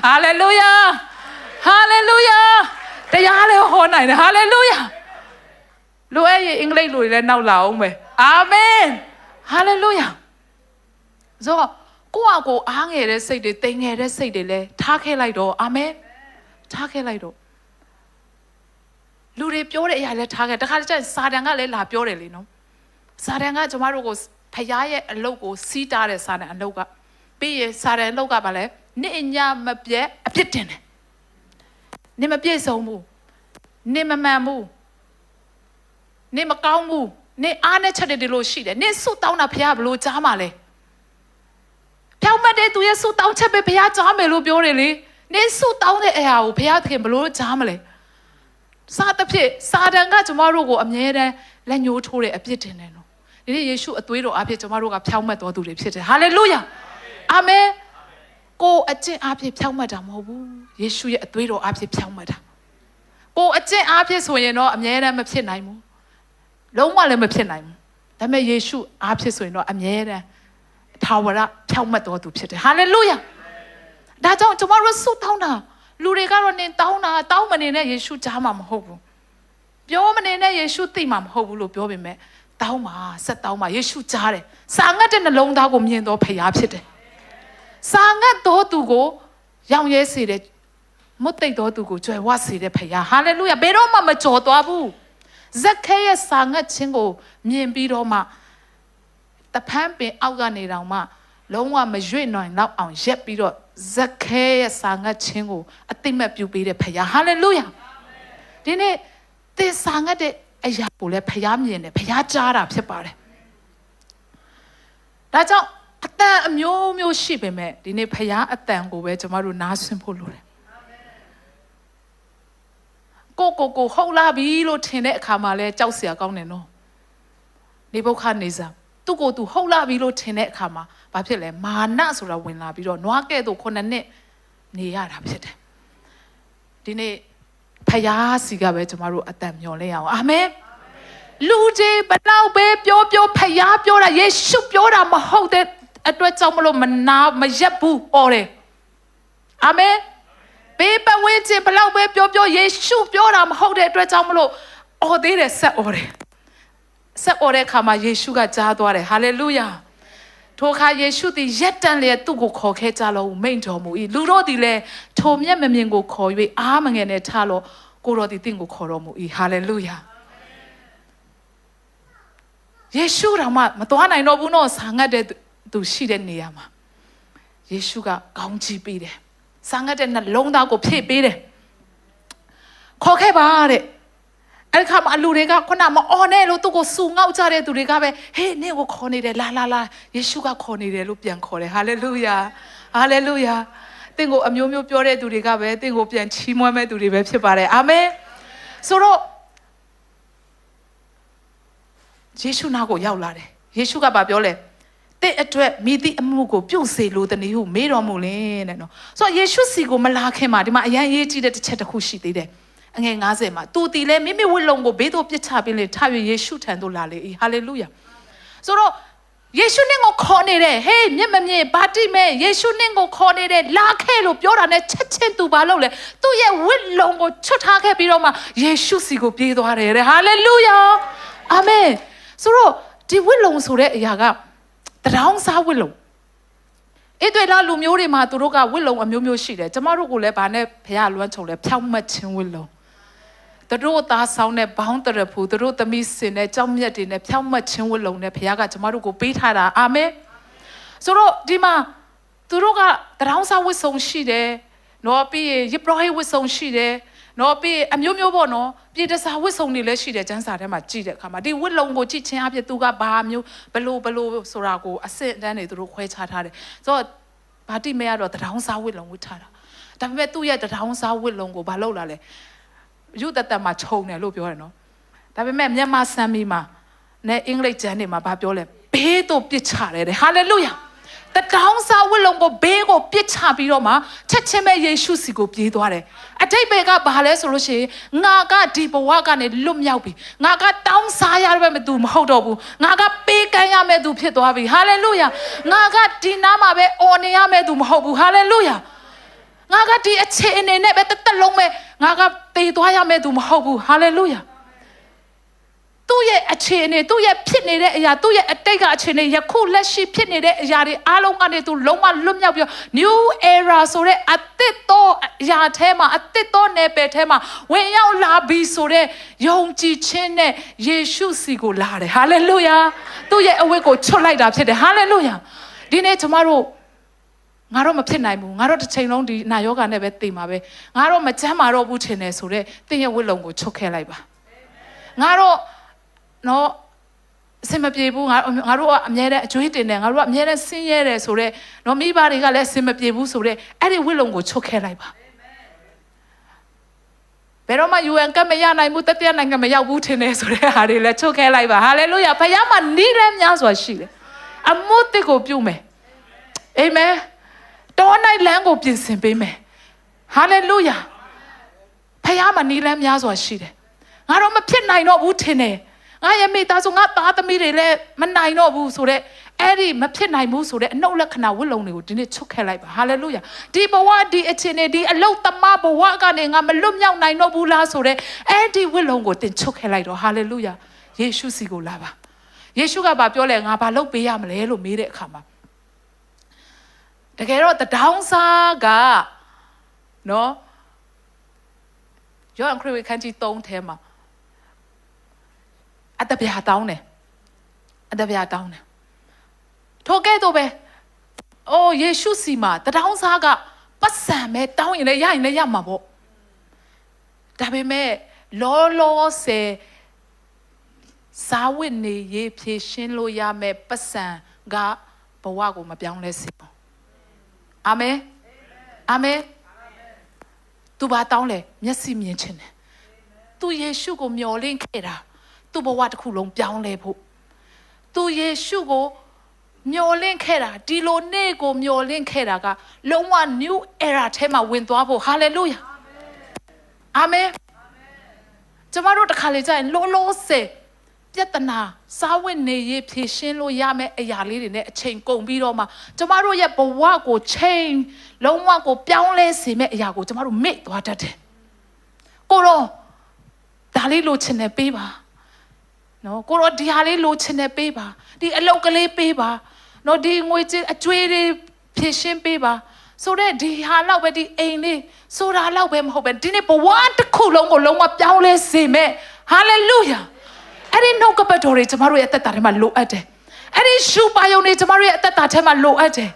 S1: ဟာလေလုယာဟာလေလုယာတရားလည်းဟောနိုင်တယ်ဟာလေလုယာလူအဲ့ရဲ့အင်္ဂလိပ်လူတွေလည်းနောက်လာအောင်ပဲအာမင်ဟာလေလုယာဆိုတော့ကိုအားငယ်တဲ့စိတ်တွေတိမ်ငယ်တဲ့စိတ်တွေလည်းထားခဲ့လိုက်တော့အာမင်ထားခဲ့လိုက်တော့လူတွေပြောတဲ့အရာလည်းထားခဲ့တခါတည်းကျစာတန်ကလည်းလာပြောတယ်လေနော်စာတန်ကကျမတို့ကိုဖခင်ရဲ့အလုပ်ကိုစီးတားတဲ့စာတန်အလုပ်ကပြီးရင်စာတန်အလုပ်ကဘာလဲနေ့ညမပြတ်အပြစ်တင်တယ်နေမပြည့်စုံဘူးနေမမှန်ဘူးနေမကောင်းဘူးနေအားနဲ့ချက်တယ်လို့ရှိတယ်နေဆုတောင်းတာဖခင်ဘလို့ကြားမှာလဲဖြောင်းမတဲ့သူရဲ့ဆုတောင်းချက်ပဲဖခင်ကြားမယ်လို့ပြောတယ်လေနေဆုတောင်းတဲ့အရာကိုဖခင်သခင်ဘလို့ကြားမလဲစာတစ်ဖြစ်စာတန်ကကျမတို့ကိုအမြဲတမ်းလက်ညှိုးထိုးတဲ့အပြစ်တင်တယ်နော်ဒီနေ့ယေရှုအသွေးတော်အဖြစ်ကျမတို့ကဖြောင်းမတ်တော်သူတွေဖြစ်တယ်ဟာလေလုယာအာမင်ကိုအကျင့်အဖြစ်ဖြောင်းမတ်တာမဟုတ်ဘူးယေရှုရဲ့အသွေးတော်အဖြစ်ဖြောင်းမတ်တာကိုအကျင့်အဖြစ်ဆိုရင်တော့အမြဲတမ်းမဖြစ်နိုင်ဘူးလုံးဝလည်းမဖြစ်နိုင်ဘူးဒါပေမဲ့ယေရှုအဖြစ်ဆိုရင်တော့အမြဲတမ်းထာဝရဖြောင်းမတ်တော်သူဖြစ်တယ်ဟာလေလုယာဒါကြောင့်ကျမတို့ဆုတောင်းတာလူတွေကတော့နင်တောင်းတာတောင်းမနေနဲ့ယေရှုကြားမှာမဟုတ်ဘူးပြောမနေနဲ့ယေရှုသိမှာမဟုတ်ဘူးလို့ပြောပေမဲ့တောင်းပါဆက်တောင်းပါယေရှုကြားတယ်စာငတ်တဲ့နှလုံးသားကိုမြင်တော်ဖခင်ဖြစ်တယ်စာငတ်တော်သူကိုရောင်ရဲစေတဲ့မွတ်သိပ်တော်သူကိုကြွယ်ဝစေတဲ့ဖခင်ဟာလေလုယာဘယ်တော့မှမကြော်သွားဘူးဇက်ခဲရဲ့စာငတ်ခြင်းကိုမြင်ပြီးတော့မှတဖန်းပင်အောက်ကနေတောင်မှလုံးဝမရွေ့နိုင်တော့အောင်ရက်ပြီးတော့ဇက်ခဲရဲ့စာငတ်ခြင်းကိုအသိမဲ့ပြုပေးတဲ့ဖခင်ဟာလေလုယာဒီနေ့သင်စာငတ်တဲ့အရာကိုလည်းဖခင်မြင်တယ်ဖခင်ကြားတာဖြစ်ပါတယ်ဒါကြောင့်အတန်အမျိုးမျိုးရှိပေမဲ့ဒီနေ့ဖခင်အတန်ကိုပဲကျွန်တော်တို့နားဆွင့်ဖို့လိုတယ်ကိုဟုတ်လာပြီလို့ထင်တဲ့အခါမှာလဲကြောက်စရာကောင်းတယ်နော်နေဘုခနေစာသူ့ကိုသူဟုတ်လာပြီလို့ထင်တဲ့အခါမှာဘာဖြစ်လဲမာနဆိုတာဝင်လာပြီးတော့နွားကဲ့သို့9နှစ်နေရတာဖြစ်တယ်ဒီနေ့ဖခင်စီကပဲကျွန်တော်တို့အတန်မျော်လင့်ရအောင်အာမင်လူကြီးဘလောက်ပဲပြောဖခင်ပြောတာယေရှုပြောတာမဟုတ်တဲ့အတွက်ကြောင့်မလို့မရက်ဘူးអော်တယ်အာမင်ဘေးပတ်ဝန်းကျင်ဘလောက်ပဲပြောယေရှုပြောတာမဟုတ်တဲ့အတွက်ကြောင့်မလို့អော်သေးတယ်ဆက်អော်တယ်ဆက်អော်တဲ့အခါမှာယေရှုကကြားသွားတယ်ဟာလေလုယာထိုအခါယေရှုသည်ရက်တန်လျက်သူ့ကိုခေါ်ခဲ့ကြလို့မိန့်တော်မူ၏လူတို့သည်လည်းထိုမျက်မမြင်ကိုခေါ်၍အားမငယ်နဲ့ထားလို့ ကိုရောဒီတင်ကိုခေါ်တော်မူ၏ဟာလေလုယာယေရှုတော်မှမသွားနိုင်တော့ဘူးနော်ဆာငတ်တဲ့သူရှိတဲ့နေရာမှာယေရှုကကောင်းချီးပေးတယ်ဆာငတ်တဲ့နှလုံးသားကိုဖြည့်ပေးတယ်ခေါ်ခဲ့ပါတဲ့အဲ့ဒီခါမှာလူတွေကခုနမအော်နဲ့လို့သူ့ကိုစူငေါက်ကြတဲ့သူတွေကပဲဟေးနင့်ကိုခေါ်နေတယ်လာယေရှုကခေါ်နေတယ်လို့ပြန်ခေါ်တယ်ဟာလေလုယာဟာလေလုယာတင့်ကိုအမျိုးမျိုးပြောတဲ့သူတွေကပဲတင့်ကိုပြန်ချီးမွမ်းမဲ့သူတွေပဲဖြစ်ပါတယ်အာမင်ဆိုတော့ယေရှုနာကိုရောက်လာတယ်ယေရှုကပြောလဲတဲ့အတွက်မိသည့်အမှုကိုပြုတ်စေလိုတဲ့နည်းဟုမေးတော်မူလင်းတဲ့နော်ဆိုတော့ယေရှုစီကိုမလာခင်မှာဒီမှာအရန်ရေးကြည့်တဲ့တစ်ချက်တစ်ခုရှိသေးတယ်အငယ်90မှာသူတီလဲမိမိဝိလုံကိုဘေးသို့ပစ်ချပြီးလေထ၍ယေရှုထံသို့လာလေ၏ဟာလေလုယာဆိုတော့ယေရှုနင့်ကိုခေါ်နေတယ်ဟေးမြင့်မမြင့်ဘာတိမဲယေရှုနင့်ကိုခေါ်နေတယ်လာခဲ့လို့ပြောတာနဲ့ချက်ချင်းသူဘာလုပ်လဲသူ့ရဲ့ဝိလုံကိုချွတ်ထားခဲ့ပြီးတော့မှယေရှုစီကိုပြေးသွားတယ်တဲ့ဟာလေလုယာအာမင်ဆိုတော့ဒီဝိလုံဆိုတဲ့အရာကတရောင်းစားဝိလုံအဲ့တွေလားလူမျိုးတွေမှာသူတို့ကဝိလုံအမျိုးမျိုးရှိတယ်ကျမတို့ကလည်းဗာနဲ့ဘုရားလွမ်းချုံလဲဖြောက်မှတ်ခြင်းဝိလုံသူတို့သားဆောင်တဲ့ဘောင်းတရဖူသူတို့သမီးစင်တဲ့ကြောက်မြတ်တွေနဲ့ဖြောက်မှတ်ခြင်းဝိလုံနဲ့ဘုရားကကျမတို့ကိုပေးထားတာအာမင်ဆိုတော့ဒီမှာသူတို့ကတရောင်းစားဝိဆုံရှိတယ်နော်ပြီးရင်ယေဘရဟိဝိဆုံရှိတယ်နော်ပြီးအမျိုးမျိုးပေါ့နော်ပြည်တစားဝိဆုံတွေလည်းရှိတယ်ကျမ်းစာထဲမှာကြည့်တဲ့အခါမှာဒီဝိလုံကိုကြည့်ချင်းအဖြစ်သူကဘာမျိုးဘလို့ဆိုတာကိုအစစ်အတန်းတွေသူတို့ခွဲခြားထားတယ်ဆိုတော့ဘာတိမဲကတော့တရောင်းစားဝိလုံဝတ်ထားတာဒါပေမဲ့သူ့ရဲ့တရောင်းစားဝိလုံကိုဘာလုပ်လာလဲယူတတ်မှာခြုံတယ်လို့ပြောတယ်နော်ဒါပေမဲ့မြန်မာစံမီမှာနဲ့အင်္ဂလိပ်ကျမ်းတွေမှာဘာပြောလဲဘေးသို့ပစ်ချတယ်တဲ့ဟာလေလုယာတတောင်းစားဝိလုံကိုဘေးကိုပစ်ချပြီးတော့မှချက်ချင်းပဲယေရှုစီကိုပြေးသွားတယ်အတိတ်ဘက်ကဘာလဲဆိုလို့ရှိရင်ငါကဒီဘဝကနေလွတ်မြောက်ပြီငါကတောင်းစားရတဲ့သူမဟုတ်တော့ဘူးငါကပေးကမ်းရမယ့်သူဖြစ်သွားပြီဟာလေလုယာငါကဒီနားမှာပဲအော်နေရမယ့်သူမဟုတ်ဘူးဟာလေလုယာငါကဒီအခြေအနေနဲ့ပဲတက်လုံးပဲငါကတည်သွားရမယ့်သူမဟုတ်ဘူးဟာလေလုယာသူ့ရဲ့အခြေအနေသူ့ရဲ့ဖြစ်နေတဲ့အရာသူ့ရဲ့အတိတ်ကအခြေအနေယခုလက်ရှိဖြစ်နေတဲ့အရာတွေအားလုံးကနေသူလုံးဝလွတ်မြောက်ပြီး new era ဆိုတဲ့အသစ်သောအရာထဲမှာအသစ်သောနယ်ပယ်ထဲမှာဝင်ရောက်လာပြီဆိုတဲ့ယုံကြည်ခြင်းနဲ့ယေရှုစီကိုလာတယ်ဟာလေလုယာသူ့ရဲ့အဝတ်ကိုချွတ်လိုက်တာဖြစ်တယ်ဟာလေလုယာဒီနေ့ကျမတို့ငါတော့မဖြစ်နိုင်ဘူးငါတော့တစ်ချိန်လုံးဒီနာယောဂနဲ့ပဲသိမှာပဲငါတော့မချမ်းမာတော့ဘူးထင်တယ်ဆိုတဲ့သင်ရဲ့ဝတ်လုံကိုချွတ်ခဲ့လိုက်ပါငါတော့နော်အစင်မပြေဘူးငါတို့ကအမြဲတမ်းအကျွေးတင်တယ်ငါတို့ကအမြဲတမ်းဆင်းရဲတယ်ဆိုတော့နော်မိဘတွေကလည်းအစင်မပြေဘူးဆိုတော့အဲ့ဒီဝိလုံကိုချွတ်ခဲ့လိုက်ပါဘယ်တော့မှ UN ကမရနိုင်ဘူးတတိယနိုင်ငံမရောက်ဘူးထင်တယ်ဆိုတဲ့ဟာတွေလည်းချွတ်ခဲ့လိုက်ပါဟာလေလုယာဘုရားမှာနီးရဲများစွာရှိတယ်အမှုတစ်ကိုပြုမယ်အာမင်တော်နိုင်လမ်းကိုပြင်ဆင်ပေးမယ်ဟာလေလုယာဘုရားမှာနီးလမ်းများစွာရှိတယ်ငါတော့မဖြစ်နိုင်တော့ဘူးထင်တယ်ငါရဲ့မိသားစုငါသားသမီးတွေလည်းမနိုင်တော့ဘူးဆိုတော့အဲ့ဒီမဖြစ်နိုင်ဘူးဆိုတဲ့အနှုတ်လက္ခဏာဝတ်လုံတွေကိုဒီနေ့ချွတ်ခဲ့လိုက်ပါဟာလေလုယာဒီဘဝဒီအခြေအနေဒီအလုတ်သမားဘဝကနေငါမလွတ်မြောက်နိုင်တော့ဘူးလားဆိုတဲ့အဲ့ဒီဝတ်လုံကိုတင်ချွတ်ခဲ့လိုက်တော့ဟာလေလုယာယေရှုစီကိုလာပါယေရှုကပြောလဲငါဘာလုပ်ပေးရမလဲလို့မေးတဲ့အခါမှာတကယ်တော့တတောင်းစားကနော်ယောဟန်ခရစ်ဝင်ခန်းကြီး3ထဲမှာအတပြာတောင်းတယ်ထိုကဲ့သို့ပဲအိုးယေရှုစီမှာတတောင်းစားကပတ်စံမဲ့တောင်းရင်လည်းရရင်လည်းရမှာပေါ့ဒါပေမဲ့လောဆယ်စားဝတ်နေရေးဖြည့်ရှင်းလို့ရမယ်ပတ်စံကဘဝကိုမပြောင်းလဲစေဘူးအာမင်အာမင်သူဘာတောင်းလဲမျက်စိမြင်ခြင်းတယ်သူယေရှုကိုမျှော်လင့်ခဲ့တာသူ့ဘဝတစ်ခုလုံးပြောင်းလဲဖို့သူယေရှုကိုမျှော်လင့်ခဲ့တာဒီလိုနေ့ကိုမျှော်လင့်ခဲ့တာကလုံးဝ new era ထဲမှာဝင်သွားဖို့ဟာလေလုယာအာမင်ကျမတို့တစ်ခါလေကြာရင်လောဆယ်ပြဿနာစားဝတ်နေရေးဖြေရှင်းလို့ရမယ့်အရာလေးတွေနဲ့အချိန်ကုန်ပြီးတော့မှကျမတို့ရဲ့ဘဝကိုချိန်လုံးဝကိုပြောင်းလဲစေမယ့်အရာကိုကျမတို့မေ့သွားတတ်တယ်ကိုတော့ဒါလေးလိုချင်တယ်ပေးပါနော်ကိုတော့ဒီဟာလေးလိုချင်တယ်ပေးပါဒီအလောက်ကလေးပေးပါနော်ဒီငွေကြေးအကျွေးတွေဖြည့်ရှင်းပေးပါ ဆိုတော့ဒီဟာလောက်ပဲဒီအိမ်လေးဆိုတာလောက်ပဲမဟုတ်ပဲဒီနေ့ဘဝတစ်ခုလုံးကိုလုံးဝပြောင်းလဲစေမယ်ဟာလေလုယာအဲ့ဒီနှုတ်ကပတ်တော်တွေကျမတို့ရဲ့အသက်တာထဲမှာလိုအပ်တယ်အဲ့ဒီရှုပါယုံတွေကျမတို့ရဲ့အသက်တာထဲမှာလိုအပ်တယ်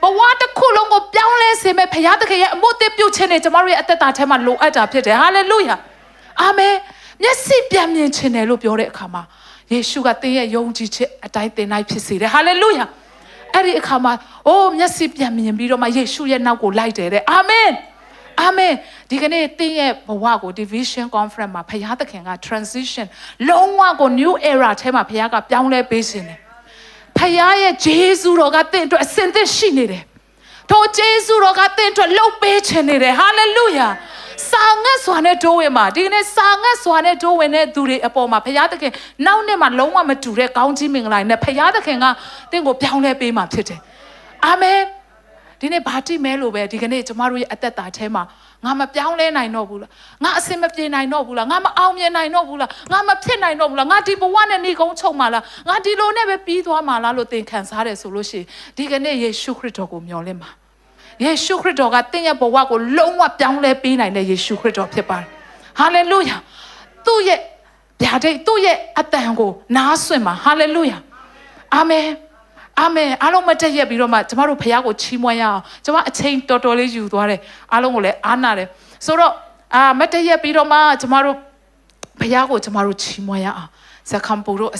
S1: ဘဝတစ်ခုလုံးကိုပြောင်းလဲစေမယ်ဘုရားသခင်ရဲ့အမှုသစ်ပြုခြင်းတွေကျမတို့ရဲ့အသက်တာထဲမှာလိုအပ်တာဖြစ်တယ်ဟာလေလုယာအာမင်မျက်စိပြန်မြင်ခြင်းတယ်လို့ပြောတဲ့အခါမှာယေရှုကသင်ရဲ့ယုံကြည်ခြင်းအတိုင်းသင်နိုင်ဖြစ်စေတယ်ဟာလေလုယာအဲ့ဒီအခါမှာအိုးမျက်စိပြန်မြင်ပြီးတော့မှယေရှုရဲ့နောက်ကိုလိုက်တယ်တဲ့အာမင်အာမင်ဒီကနေ့သင်ရဲ့ဘဝကို Division Conference မှာဘုရားသခင်က transition လုံးဝကို new era ထဲမှာဘုရားကပြောင်းလဲပေးခြင်းတယ်ဖခင်ရဲ့ဂျေဇုတော်ကသင်အတွက်အစင်သစ်ရှိနေတယ်။ထိုဂျေဇုတော်ကသင်အတွက်လှုပ်ပေးခြင်းနေတယ်။ဟာလေလုယာ။စာငတ်စွာနဲ့တိုးဝင်မှာဒီကနေ့စာငတ်စွာနဲ့တိုးဝင်တဲ့သူတွေအပေါ်မှာဖခင်သခင်နောက်နေ့မှာလုံးဝမတူတဲ့ကောင်းကြီးမင်္ဂလာနဲ့ဖခင်သခင်ကသင်ကိုပြောင်းလဲပေးမှာဖြစ်တယ်။အာမင်။ဒီနေ့ဘာတိမဲလို့ပဲဒီကနေ့ကျမတို့ရဲ့အသက်တာထဲမှာငါမပြောင်းလဲနိုင်တော့ဘူးလားငါအစင်မပြေနိုင်တော့ဘူးလားငါမအောင်မြင်နိုင်တော့ဘူးလားငါမဖြစ်နိုင်တော့ဘူးလားငါဒီဘဝနဲ့နေကုန်းချုပ်မှာလားငါဒီလိုနဲ့ပဲပြီးသွားမှာလားလို့သင်ခံစားတယ်ဆိုလို့ရှိရင်ဒီကနေ့ယေရှုခရစ်တော်ကိုမျှော်လင့်ပါယေရှုခရစ်တော်ကသင်ရဲ့ဘဝကိုလုံးဝပြောင်းလဲပေးနိုင်တဲ့ယေရှုခရစ်တော်ဖြစ်ပါတယ်ဟာလေလုယာသူ့ရဲ့ဗျာဒိတ်သူ့ရဲ့အတန်ကိုနားဆွင့်ပါဟာလေလုယာအာမင်အာမင်အားလုံးမတက်ရက်ပြီးတော့မှကျမတို့ဖခင်ကိုချီးမွမ်းရအောင်ကျမအချိန်တော်တော်လေးယူသွားတယ်အားလုံးကိုလည်းအားနာတယ်ဆိုတော့မတက်ရက်ပြီးတော့မှကျမတို့ဖခင်ကိုကျမတို့ချီးမွမ်းရအောင်ဇကံပူတို့